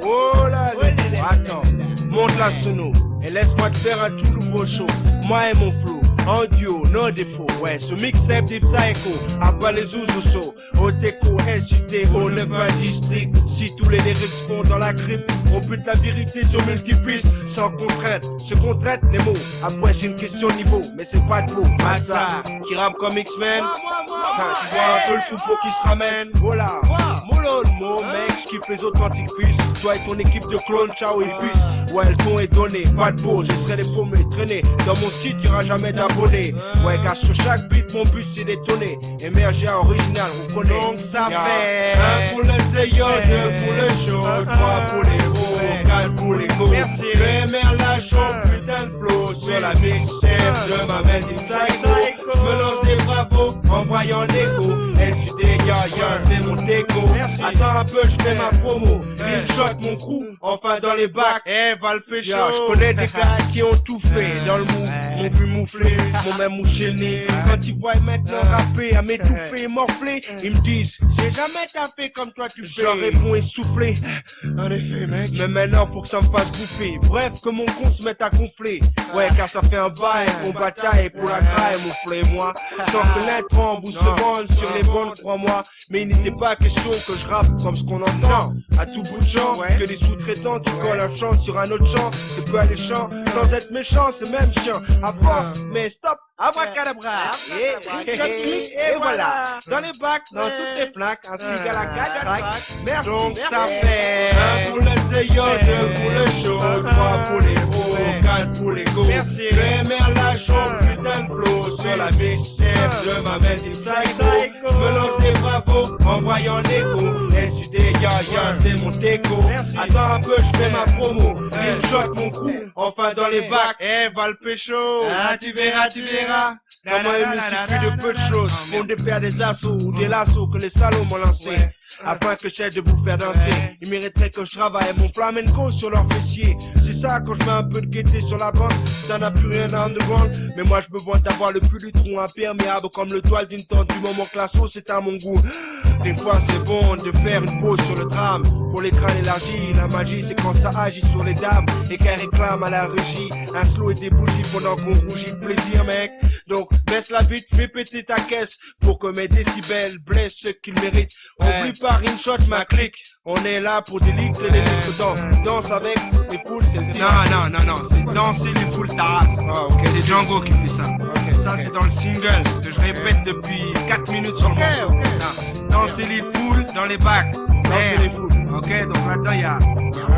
Oh là là, attends, monte la sono et laisse-moi te faire un tout nouveau show. Moi et mon flow, en duo, no défaut. Ouais, ce mixtape des psycho, après les ouzousos. Oteco, SJTO, 9-1 district. Si tous les lyrics font dans la crypte, on bute la vérité sur multipiste, sans contrainte. Se contrainte les mots. Après j'ai une question de niveau, mais c'est pas de mots. Massa, qui rappe comme X-Men. Tu vois un peu le soupeau qui se ramène. Voilà, mollo le mot, mec, je kiffe les authentiques fils. Toi et ton équipe de clones, ciao et puce. Ouais, le ton est donné, pas de beau, je serai les paumés traîner. Dans mon site, y'aura jamais d'abonnés. Ouais, car sur chaque beat, mon but c'est d'étonner. Émerger original, on connaît. Donc ça fait un pour le Zeyo, 2 pour le show, 3 pour les hauts, 4 pour les go. Merci. Le MR lâchons, putain de flow. Sur la mixtape, je m'amène du psycho. Je me lance des bravos en voyant l'écho. SUD, c'est mon déco. Attends un peu, je fais ma promo. Rimshot, mon crew, enfin dans les bacs. Va le pécho. Je connais des gars qui ont tout fait dans le mou, m'ont vu moufler, m'ont même mouché le nez. Quand ils voient maintenant rapper, à m'étouffer et morfler, ils me disent, j'ai jamais tapé comme toi tu fais. Je leur réponds essoufflé. En effet, mec. Mais maintenant, faut que ça me fasse bouffer. Bref, que mon con se mette à gonfler. Ouais, car ça fait un bail qu'on bataille pour la graille, mon flé et moi. Sans connaître en bout seconde sur les bonnes, crois-moi. Mais il n'était pas question que je rappe comme ce qu'on entend. À tout bout de champ, que les sous-traitants, tu colles un chant sur un autre champ. C'est peu alléchant, sans être méchant, c'est même chiant. À force, mais stop. Abracadabra, et voilà, dans les bacs, dans toutes les plaques, ainsi qu'à la cagatraque. Merci, donc ça fait 1 pour le Zeyo, 2 pour le show, 3 pour les hauts, 4 pour les go. Merci. Le MR lâchons, putain de flow, sur la mixtape, je m'amène du psycho. Je me lance des bravos, en voyant l'écho. SUD, c'est mon déco. Attends un peu, je fais ma promo. Rimshot, mon crew, enfin dans les bacs. Va le pécho, tu verras. Comment il me suffit de peu de choses pour défaire des assauts ou des lassos que les salauds m'ont lancés. Afin que j'aide de vous faire danser. Ils mériteraient que je travaille mon flamenco sur leurs fessiers. C'est ça quand je mets un peu de gaieté sur la bande. Ça n'a plus rien à underground. Mais moi je me vois d'avoir le plus du tronc imperméable comme le toile d'une tente. Du moment que la sauce c'est à mon goût. Des fois c'est bon de faire une pause sur le drame. Pour les crânes élargis, la magie c'est quand ça agit sur les dames. Et qu'elles réclament à la régie un slow et des bougies pendant qu'on rougit de plaisir mec. Donc baisse la bite, fais péter ta caisse pour que mes décibels blessent ceux qu'ils méritent. Oublie pas Rimshot, ma clique. On est là pour des ligues et les ligues danse avec les poules, c'est le Non, c'est danser les poules ta race. Ah, ok, c'est Django qui fait ça. Okay, ça c'est dans le single que je répète depuis 4 minutes sur le morceau. Danser les poules dans les bacs. Danser les poules. Ok, donc là-dedans il y a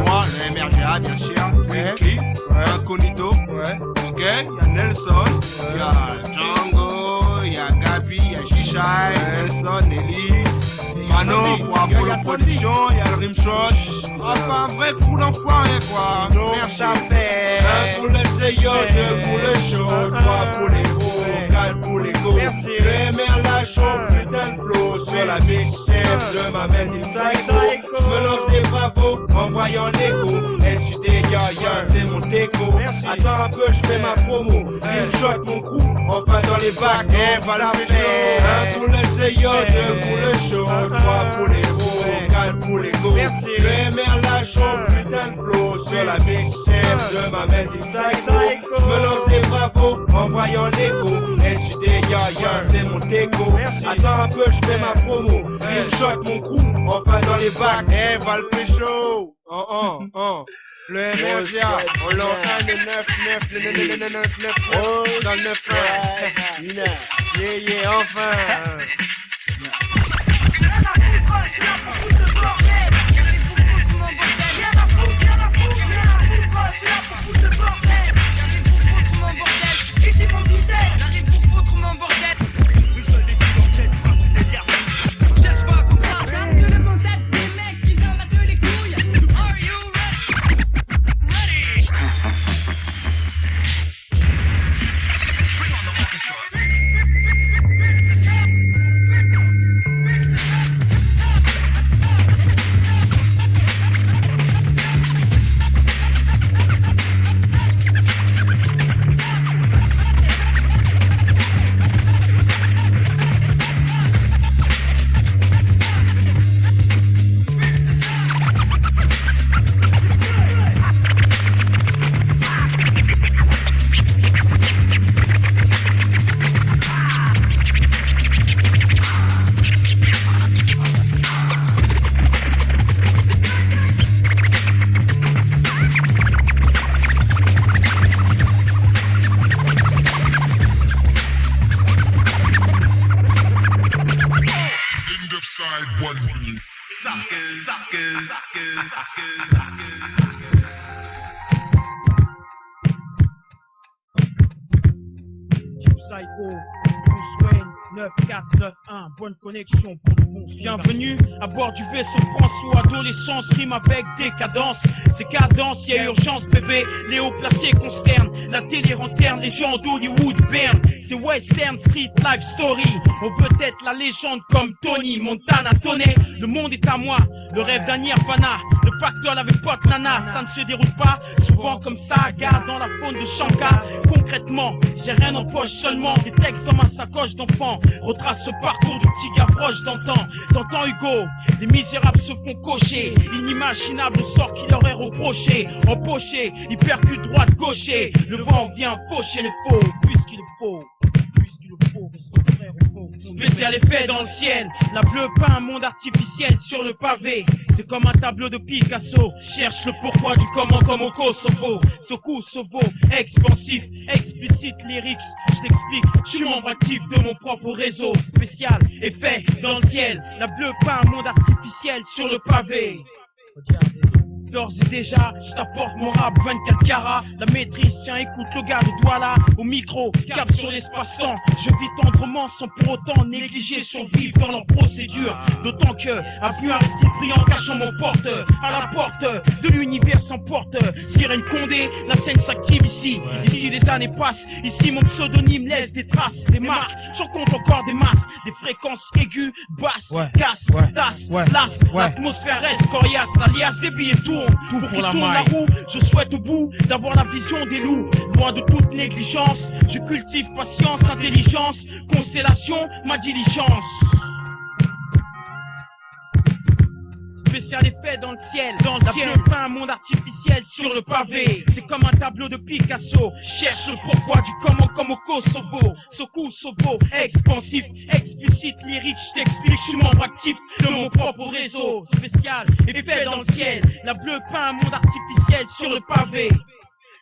moi, le MRGA bien sûr, Winky, Incognito, ok? Il y a Nelson, il y a Django, il y a Gabi, il y a Shishai, Nelson, Nelly, Mano pour Apollo Production, il y a le Rimshot. Enfin, un vrai coup d'enfoiré quoi. Merci à faire. Un pour les seyotes, deux pour les chauds, trois pour les gros, quatre pour les go. Merci. Le merlage chaud, putain de flow sur la mixtape de ma mère du psycho. Je me lance des bravos en voyant l'écho. SUD, c'est mon déco. Attends un peu, je fais ma promo. Rimshot, mon crew, enfin dans les bacs, va la faire. Un pour les seyotes, deux pour les chauds, trois pour les gros, quatre pour les go. Merci. Le merlage chaud, putain de flow sur la mixtape de ma mère du psycho. Je me lance des bravos en voyant l'écho. SUD, c'est mon déco. Attends un peu, je fais ma promo. Rimshot, mon crew, enfin dans les bacs, va le pécho. Le MRGA, on l'entend le 9-9, dans le 9-1. Yeah, enfin. Psycho, Bruce Wayne, 9491, bonne connexion pour le bon son. Bienvenue à bord du vaisseau François, adolescence rime avec décadence. C'est cadence, y'a urgence bébé, les hauts placés consternent. La télé renterne, les gens d'Hollywood bernent. C'est western, street, life story. On peut être la légende comme Tony Montana, Tony. Le monde est à moi, le rêve d'un Nirvana. Le pactole avec pote nana, ça ne se déroule pas souvent comme ça. Garde dans la faune de Shankar. Concrètement, j'ai rien en poche, seulement des textes dans ma sacoche d'enfant. Retrace ce parcours du petit gars proche d'antan. T'entends Hugo, les misérables se font cocher. Inimaginable sort qui leur est reproché. Empoché, ils percutent droite gaucher. Le vent vient faucher le faux, puisqu'il est faux. Spécial effet dans le ciel, la bleue peint un monde artificiel sur le pavé. C'est comme un tableau de Picasso. Cherche le pourquoi du comment comme au Kosovo. Kosovo, expansif, explicite lyrics. Je t'explique, je suis membre actif de mon propre réseau. Spécial effet dans le ciel, la bleue peint un monde artificiel sur le pavé. D'ores et déjà, je t'apporte mon rap 24 carats. La maîtrise, tiens écoute le gars de Douala. Au micro, cap sur l'espace-temps. Je vis tendrement sans pour autant négliger survivre dans leur procédure. D'autant que, à plus un rester brillant cachant mon porte. À la porte de l'univers sans porte. Sirène Condé, la scène s'active ici. Ici les années passent, ici mon pseudonyme laisse des traces, des marques. J'en compte encore des masses, des fréquences aiguës, basses, casse, tasse, lasse. L'atmosphère reste coriace, l'alias des billets tournent. Tout pour la maille. Je souhaite au bout d'avoir la vision des loups. Loin de toute négligence, je cultive patience, intelligence, constellation, ma diligence. Spécial effet dans le ciel, la bleue peint un monde artificiel sur le pavé. C'est comme un tableau de Picasso. Cherche le pourquoi du comment comme au Kosovo. Kosovo, expansif, explicite, lyrique. Je t'explique, je suis membre actif de mon propre réseau. Spécial effet dans le ciel, la bleue peint un monde artificiel sur le pavé.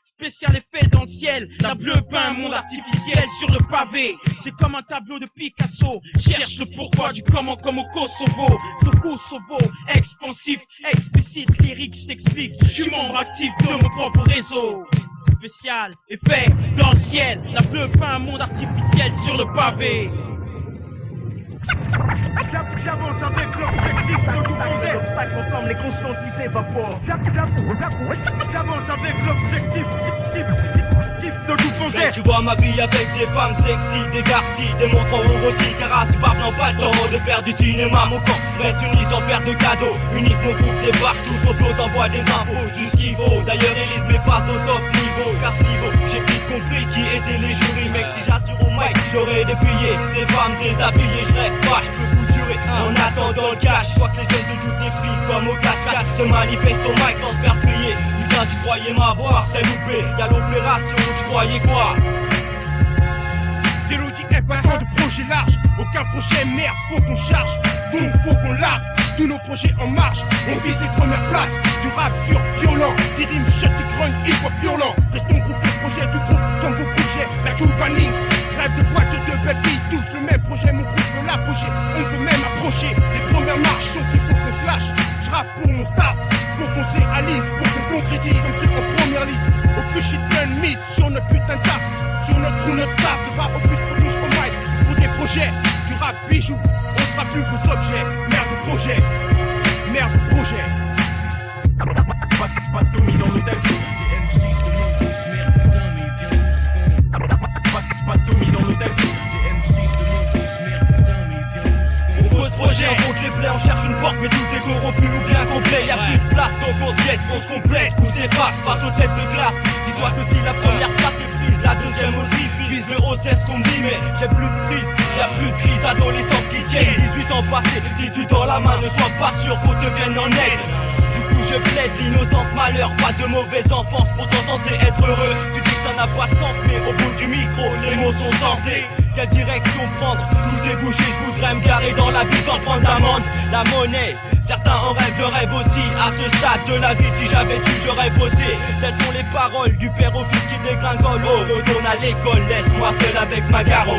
Spécial effet dans le ciel, la bleue peint un monde artificiel sur le pavé. C'est comme un tableau de Picasso. Cherche le pourquoi du comment comme au Kosovo. Kosovo, expansif, explicite, lyrique, je t'explique. Je suis membre actif de mon propre réseau. spécial et paix dans le ciel. La bleu pas un monde artificiel sur le pavé. J'avance avec l'objectif de tout fonder. L'obstacle ensemble, les consciences qui s'évaporent. J'avance avec l'objectif de tout fonder. Mais tu vois ma vie avec des femmes sexy, des garcis, des montres en haut aussi. Car c'est pas blanc, pas le temps de faire du cinéma. Mon camp reste uni sans faire de cadeaux. Unique mon groupe débarque, tous autour t'envoie des infos. Tout ce qu'il vaut, d'ailleurs Elise met face au top niveau. Car ce niveau, j'ai vite compris qui étaient les jurys. Mec, si j'assure au mic, j'aurais des billets, des femmes déshabillées. Je rêve pas, je peux vous jurer. En attendant le cash, je vois que les jeunes de toutes les prix comme au cache-cache se manifestent au mic sans se faire plier. Putain, tu croyais m'avoir, c'est loupé. Y'a l'opération, tu croyais quoi? C'est l'audit F, pas tant de projets larges. Aucun projet merde, faut qu'on charge. Donc faut qu'on largue. Tous nos projets en marche. On vise les premières places. Du rap dur, violent. Des rimes shut, des grunge, hip-hop violent. Restons groupés, projet du groupe comme vos projets. La Cuban Links. Rêve de voiture, de belles filles. Tous le même projet, mon groupe veut l'apogée. On peut même approcher. Les premières marches sont qu'il faut qu'on se lâche. Je rappe pour mon staff. Pour qu'on se réalise. Pour qu'on concrétise comme ceux en première liste. Au plus shit plein de mythes sur notre putain de taf. Sur notre trou, notre staff. De bas au plus produit au mic. Pour des projets. Du rap bijou. On sera plus vos objets. Merde de projet. Merde de projet. Pas de Tommy dans l'hôtel. Pas de Tommy dans l'hôtel. On pose projet, on compte les plaies, on cherche une porte, mais tout est corrompu ou bien complet. Y'a plus de place, donc on se guette, on se complète, on s'efface face aux têtes de glace. Dis-toi que si la première place est prise, la deuxième aussi vise le haut, c'est ce qu'on me dit, mais j'ai plus de prise, y'a plus de crise d'adolescence qui tienne. 18 ans passés, si tu tends la main, ne sois pas sûr qu'on te vienne en aide. Je plaide l'innocence, malheur, pas de mauvaise enfance, pourtant censé être heureux. Tu dis que ça n'a pas de sens, mais au bout du micro, les mots sont censés. Quelle direction prendre? Tout débouché, je voudrais me garer dans la vie sans prendre d'amende. La monnaie, certains en rêvent, je rêve aussi. À ce stade de la vie, si j'avais su, j'aurais bossé. Telles sont les paroles du père au fils qui dégringole. Oh, retourne à l'école, laisse-moi seul avec ma garo.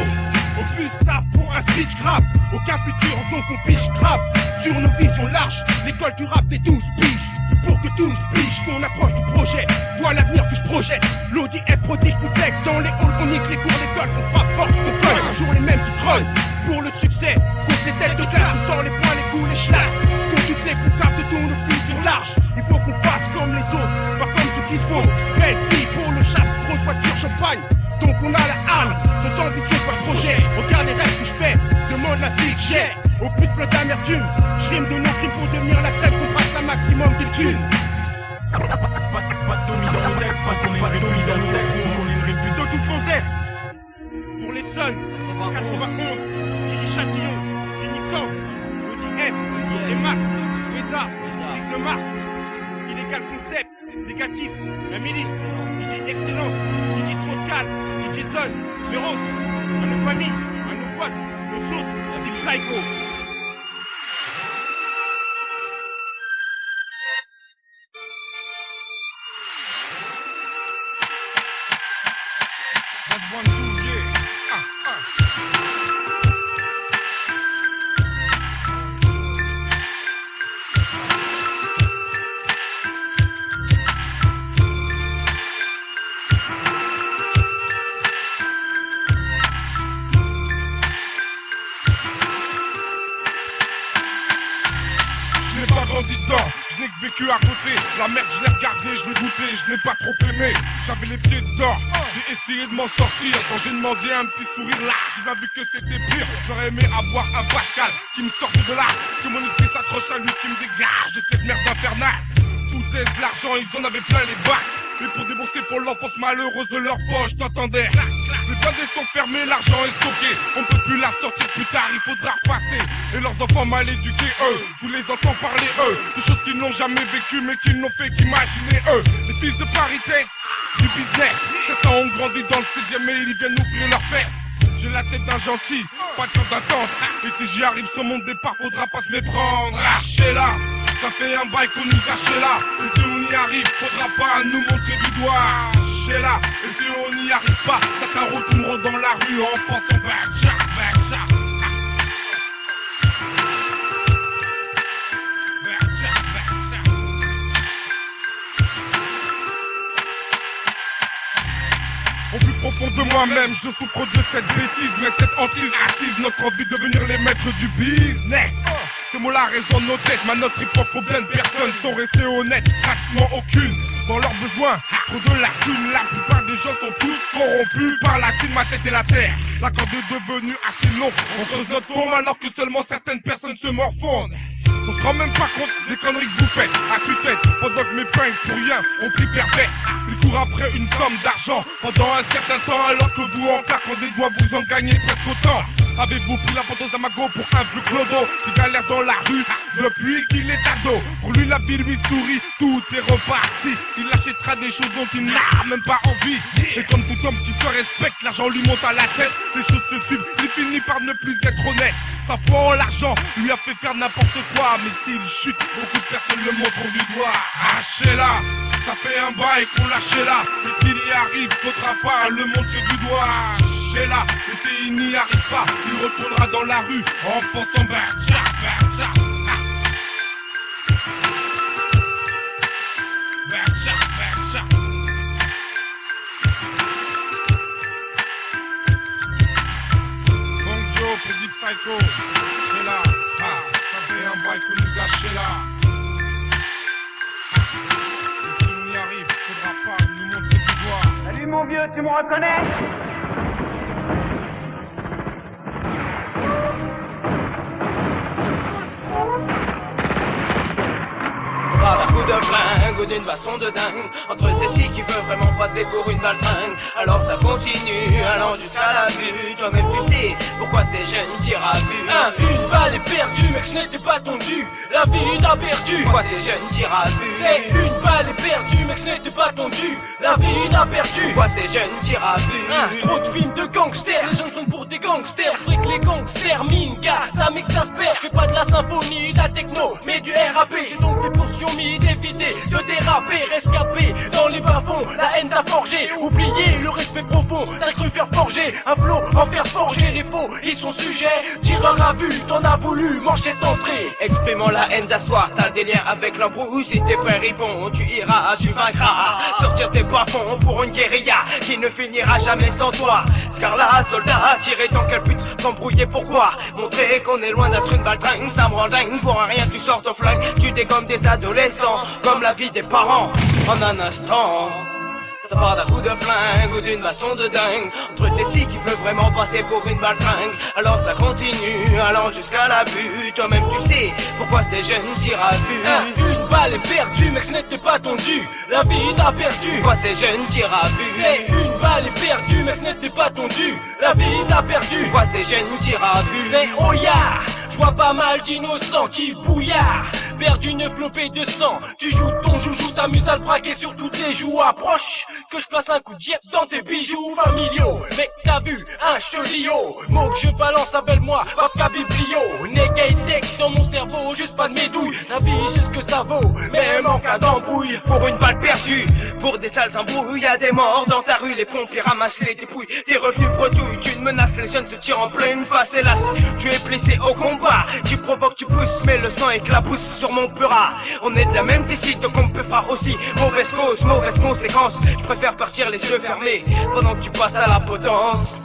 On fuse ça pour un speech grave. Aucun futur, donc on piche grave. Sur nos visions larges, l'école du rap des 12 piges. Pour que tous piges qu'on approche du projet. Vois l'avenir que je projette. L'audi est prodige, tout texte dans les halls. On nique les cours d'école, on frappe fort, on colle. Toujours les mêmes qui trollent. Pour le succès, contre les têtes de classe. On sort les poings, les coups, les chlasses. Contre toutes les boucards de tous nos futurs larges. Il faut qu'on fasse comme les autres, pas comme ceux qui se font. Belle vie pour le chat, grosse voiture, champagne. Donc on a la haine, sans ambition, pas de projet. Regarde les rêves que je fais, demande la vie que j'ai. Au plus plein d'amertume, je rime de nos crimes pour devenir la crème qu'on passe un maximum de thunes. Pas de Tommy dans l'hôtel, pas de Tommy dans l'hôtel, on est Plutôt tout foncé. Pour les seuls, 91, Lily Châtillon, Finissant, Lodi M, les Mac, Reza, Ligue de Mars, Illégal Concept, Négatif, la milice, DJ Excellence, DJ Troscal, DJ Zone, Véros, à nos familles, à nos potes, nos sauces, la Deep Psycho. One, two, yeah. Je n'ai pas grandi dedans, je n'ai que vécu à côté. La merde, je l'ai regardé, je l'ai goûté, je n'ai pas trop aimé. J'avais les pieds dedans, j'ai essayé de m'en sortir. Quand j'ai demandé un petit sourire là, j'ai bien vu que c'était pire. J'aurais aimé avoir un Pascal qui me sorte de là, que mon esprit s'accroche à lui, qui me dégage de cette merde infernale. Foutaise de l'argent, ils en avaient plein les bacs. Mais pour débourser pour l'enfance malheureuse de leur poche, t'entendais. Les bandits sont fermés, l'argent est stocké. On peut plus la sortir plus tard, il faudra repasser. Et leurs enfants mal éduqués, eux, je les entends parler, eux. Des choses qu'ils n'ont jamais vécues, mais qu'ils n'ont fait qu'imaginer, eux. Les fils de Paris-Test, du business. Certains ont grandi dans le 16e et ils viennent ouvrir leurs fesses. J'ai la tête d'un gentil, pas de temps d'attente. Et si j'y arrive sur mon départ, faudra pas se méprendre. Lâchez-la, ça fait un bail qu'on nous hache là. Et si on y arrive, faudra pas nous montrer du doigt. Lâchez-la, et si on n'y arrive pas, certains retourneront dans la rue en pensant Batcha, Batcha. Moi-même je souffre de cette bêtise, mais cette hantise assise notre envie de devenir les maîtres du business. Ces mots-là résonnent nos têtes, ma notre époque combien de personnes sont restées honnêtes, pratiquement aucune. Dans leurs besoins, trop de lacunes, la plupart des gens sont tous corrompus par la thune, ma tête et la terre. La corde est devenue assez longue, on creuse notre tombe alors que seulement certaines personnes se morfondent. On se rend même pas compte des conneries que vous faites à tue-tête, pendant que mes prinks pour rien ont pris perpète. Ils courent après une somme d'argent pendant un certain temps, alors que vous en claquant des doigts vous en gagnez presque autant. Avez-vous pris l'importance d'Amago pour un vieux clodo qui galère dans la rue depuis qu'il est ado? Pour lui la vie lui sourit, tout est reparti. Il achètera des choses dont il n'a même pas envie. Et comme tout homme qui se respecte, l'argent lui monte à la tête. Les choses se suivent, il finit par ne plus être honnête. Sa foi en l'argent lui a fait faire n'importe quoi. Mais s'il chute, beaucoup de personnes le montrent du doigt. Hachez-la, ça fait un bail qu'on lâche là. Et s'il y arrive, faudra pas le montrer du doigt. Hachez-la, et s'il n'y arrive pas, il retournera dans la rue en pensant Bercha. Bong Joe, Petit Psycho, c'est là, ça fait un bail que nous gâcher là. Et s'il n'y arrive, faudra pas nous montrer du doigt. Salut mon vieux, tu me reconnais? Par un coup de flingue ou d'une baston de dingue, entre tes scies qui veut vraiment passer pour une baltringue. Alors ça continue, allant jusqu'à la vue. Toi-même tu sais pourquoi ces jeunes tirent à vue. Une balle est perdue, mec, je n'étais pas tondu. La vie t'a perdu. Pourquoi ces jeunes tirent à vue? C'est une balle est perdue, mec, je n'étais pas tondu. La vie t'a perdu. Pourquoi ces jeunes tirent à vue? Trop de films de gangsters, les jeunes sont pour des gangsters. Je que les gangsters, mine, gars, ça m'exaspère. Je fais pas de la symphonie, de la techno, mais du RAP. J'ai donc des portions d'éviter de déraper, rescaper dans les bas-fonds, la haine t'a forgé, oublier le respect profond, t'as cru faire forger un flot, en faire forger les faux, ils sont sujets, tireur à vue, t'en as voulu, manger d'entrée, exprimant la haine d'asseoir, t'as des liens avec l'embrouille, si tes frères y vont, tu iras, tu vaincras, sortir tes bas-fonds pour une guérilla qui ne finira jamais sans toi, Scarla, soldat, tirer dans quel but, s'embrouiller pourquoi, montrer qu'on est loin d'être une baltringue, ça me rend dingue, pour un rien tu sors ton flingue, tu dégommes des adolescents, comme la vie des parents, en un instant. Ça part d'un coup de flingue ou d'une baston de dingue, entre tes scies qui veut vraiment passer pour une baltringue. Alors ça continue, allant jusqu'à la vue. Toi-même tu sais pourquoi ces jeunes tirent à vue. Une balle est perdue, mec, ce n'était pas tondu. La vie t'a perdu. Pourquoi ces jeunes tirent à vue? Une balle est perdue, mec, ce n'était pas tondu. La vie t'a perdu. Pourquoi ces jeunes tirent à vue? C'est oh yeah, je vois pas mal d'innocents qui bouillard, perdent une flopée de sang. Tu joues ton joujou, t'amuses à le braquer sur toutes les joues. Approche que je place un coup de jet dans tes bijoux familiaux. Mec, t'as vu un chelio, mot que je balance, appelle-moi Papa Biblio. Negate texte dans mon cerveau, juste pas de médouille. La vie c'est ce que ça vaut, même en cas d'embrouille. Pour une balle perdue, pour des sales embrouilles, y'a des morts dans ta rue. Les pompiers ramassent les dépouilles, des revenus bredouilles. Tu ne menaces, les jeunes se tirent en pleine face. Hélas, tu es blessé au combat, tu provoques, tu pousses, mais le sang éclabousse sur mon pura. On est de la même tissu, donc on peut faire aussi. Mauvaise cause, mauvaise conséquence. Je préfère partir les yeux fermés pendant que tu passes à la potence.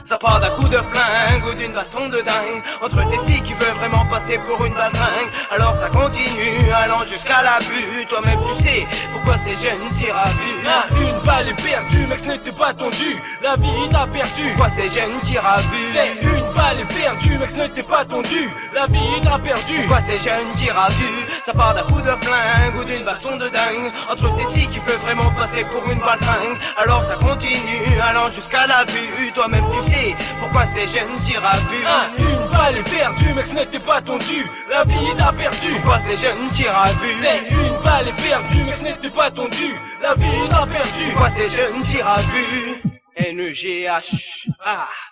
Ça part d'un coup de flingue ou d'une baston de dingue, entre tes scies qui veut vraiment passer pour une baltringue. Alors ça continue, allant jusqu'à la vue. Toi-même tu sais pourquoi ces jeunes tirent à vue. Une balle est perdue, mec, ce n'était pas tondu. La vie t'a perdu. Pourquoi ces jeunes tirent à vue? C'est une balle est perdue, mec, ce n'était pas tondu. La vie t'a perdu. Pourquoi ces jeunes tirent à vue? Ça part d'un coup de flingue ou d'une baston de dingue, entre tes scies qui veut vraiment passer pour une baltringue. Alors ça continue, allant jusqu'à la vue. Toi-même tu sais pourquoi ces jeunes tirent à vue. Une balle est perdue, mec, ce n'était pas tondu. La vie t'a perdu. Pourquoi ces jeunes tirent à vue? C'est une balle est perdue, mec, ce n'était pas tondu. La vie t'a perdu. Pourquoi ces jeunes tirent à vue? NEGH,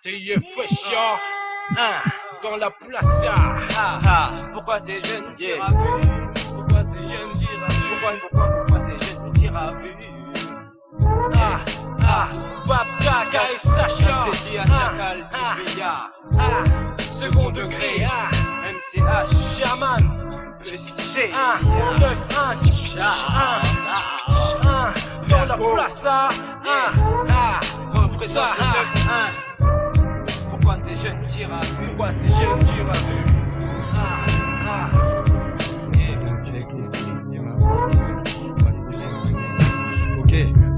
t'es frichant, dans la place, pourquoi ces jeunes tirent à vue? Pourquoi ces jeunes tirent à vue? Pourquoi ces jeunes tirent à vue? Babka et Sacha, Chacal, second degré, MCH, Sherman, C, 9, 1, dans la place, représente le 9-1. Pourquoi ces jeunes tirent à vue? Pourquoi ces jeunes tirent à vue?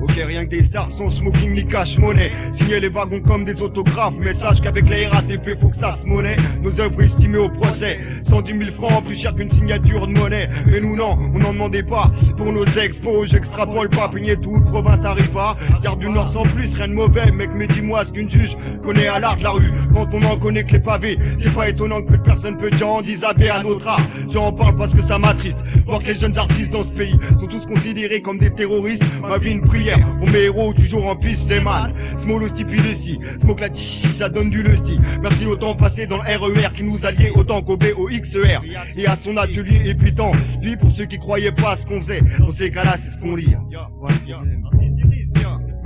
Ok, rien que des stars sans smoking ni cash monnaie. Signer les wagons comme des autographes. Mais sache qu'avec la RATP faut que ça se monnaie. Nos œuvres estimées au procès 110 000 francs plus cher qu'une signature de monnaie. Mais nous non, on n'en demandait pas. Pour nos expos, j'extrapole pas. Peigner toute province arrive pas. Garde du Nord sans plus, rien de mauvais. Mec, mais dis-moi ce qu'une juge connaît à l'art de la rue. Quand on en connaît que les pavés, c'est pas étonnant que plus de personnes peu de gens disent avé à notre art. J'en parle parce que ça m'attriste. Voir que les jeunes artistes dans ce pays sont tous considérés comme des terroristes. Ma vie une prière pour mes héros du jour en piste, c'est mal. Small au stupidity, smoke la ça donne du lusty. Merci au temps passé dans le RER qui nous alliait autant qu'au BOXER. Et à son atelier épitant. Puis pour ceux qui croyaient pas à ce qu'on faisait, dans ces cas-là c'est ce qu'on lit.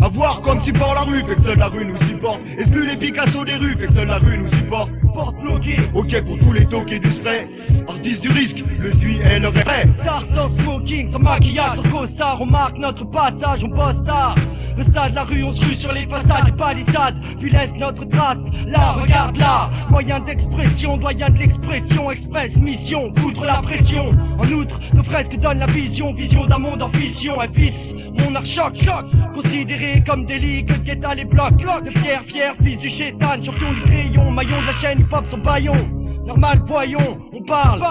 À voir comme si par la rue, fait que seule la rue nous supporte. Est-ce que les Picasso des rues, fait que seule la rue nous supporte? Porte bloquée, ok pour tous les toqués du spray. Artiste du risque, je suis et le rêve. Star sans smoking, sans maquillage, sans costard. On marque notre passage, on poste tard. Le stade, la rue, on se rue sur les façades des palissades. Puis laisse notre trace, là, regarde là. Moyen d'expression, doyen de l'expression. Express, mission, foutre la pression. En outre, nos fresques donnent la vision. Vision d'un monde en fission. Et fils, mon art choc, choc. Considéré comme délit que guetta les blocs. De pierre, fier, fils du chétan. Champion du crayon, maillon de la chaîne, hip-hop sans baillon. Normal, voyons, on parle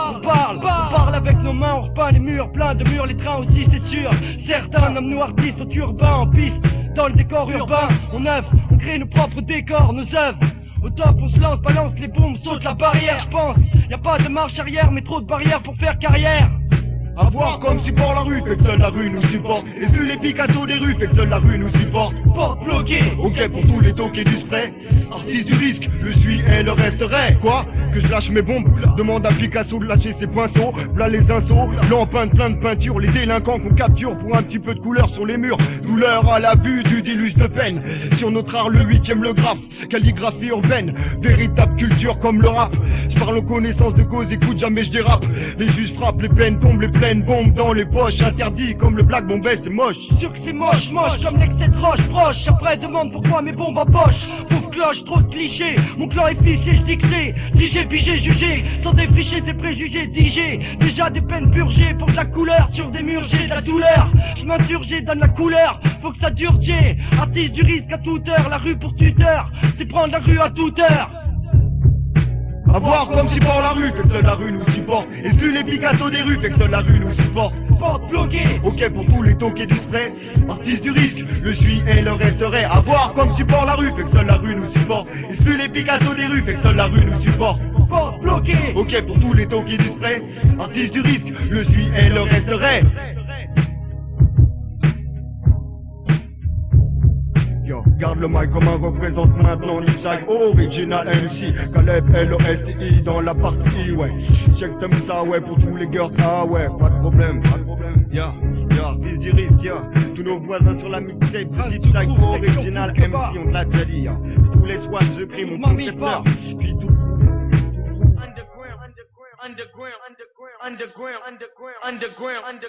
avec nos mains, on repeint les murs, plein de murs, les trains aussi c'est sûr. Certains nomment-nous artistes urbains, en piste, dans le décor urbain, on œuvre, on crée nos propres décors, nos œuvres. Au top on se lance, balance les bombes, saute la barrière, je pense. Y a pas de marche arrière, mais trop de barrières pour faire carrière. À voir comme support la rue, fait que seule la rue nous supporte. Est-ce que les Picasso des rues, fait que seule la rue nous supporte? Porte bloquée, ok pour tous les toqués du spray. Artiste du risque, je suis et le resterait. Quoi? Que je lâche mes bombes? Demande à Picasso de lâcher ses pinceaux. Là les insos, l'empreinte plein de peinture. Les délinquants qu'on capture pour un petit peu de couleur sur les murs. Douleur à la vue du déluge de peine. Sur notre art le 8ème le graphe. Calligraphie urbaine, véritable culture comme le rap. Je parle en connaissance de cause, écoute jamais je dérape. Les juges frappent, les peines tombent, les pleines bombes dans les poches. Interdit comme le Black Bombay, c'est moche. Sûr que c'est moche, moche comme l'excès de roche proche. Après demande pourquoi mes bombes en poche. Pauvre cloche, trop de clichés. Mon clan est fiché, je dis que c'est figé, pigé, jugé. Sans défricher ses préjugés, digé. Déjà des peines purgées pour de la couleur. Sur des murs, j'ai de la douleur. Je m'insurge, donne la couleur. Faut que ça dure, J. Artiste du risque à toute heure. La rue pour tuteur, c'est prendre la rue à toute heure. À voir comme si par la rue, fait que seule la rue nous supporte. Est-ce que les Picasso des rues, fait que seule la rue nous supporte? Porte bloquée, ok pour tous les toqués du spray. Artiste du risque, je suis et le resterai. À voir comme si par la rue, fait que seule la rue nous supporte. Est-ce que les Picasso des rues, fait que seule la rue nous supporte? porte bloquée, ok pour tous les toqués du spray. Artiste du risque, je suis et le resterai. Yo, garde le mic comme un représente maintenant l'Ipside original MC Caleb LOSTI dans la partie, ouais. Check t'aimes ça, ouais, pour tous les girls, ah ouais, pas de problème, pas de problème. Ya, artiste du risque, ya. Tous nos voisins sur la mixtape de L'Ipside original MC, on te l'a déjà dit, ya. Tous les soirs je crie mon concepteur, puis tout. Underground.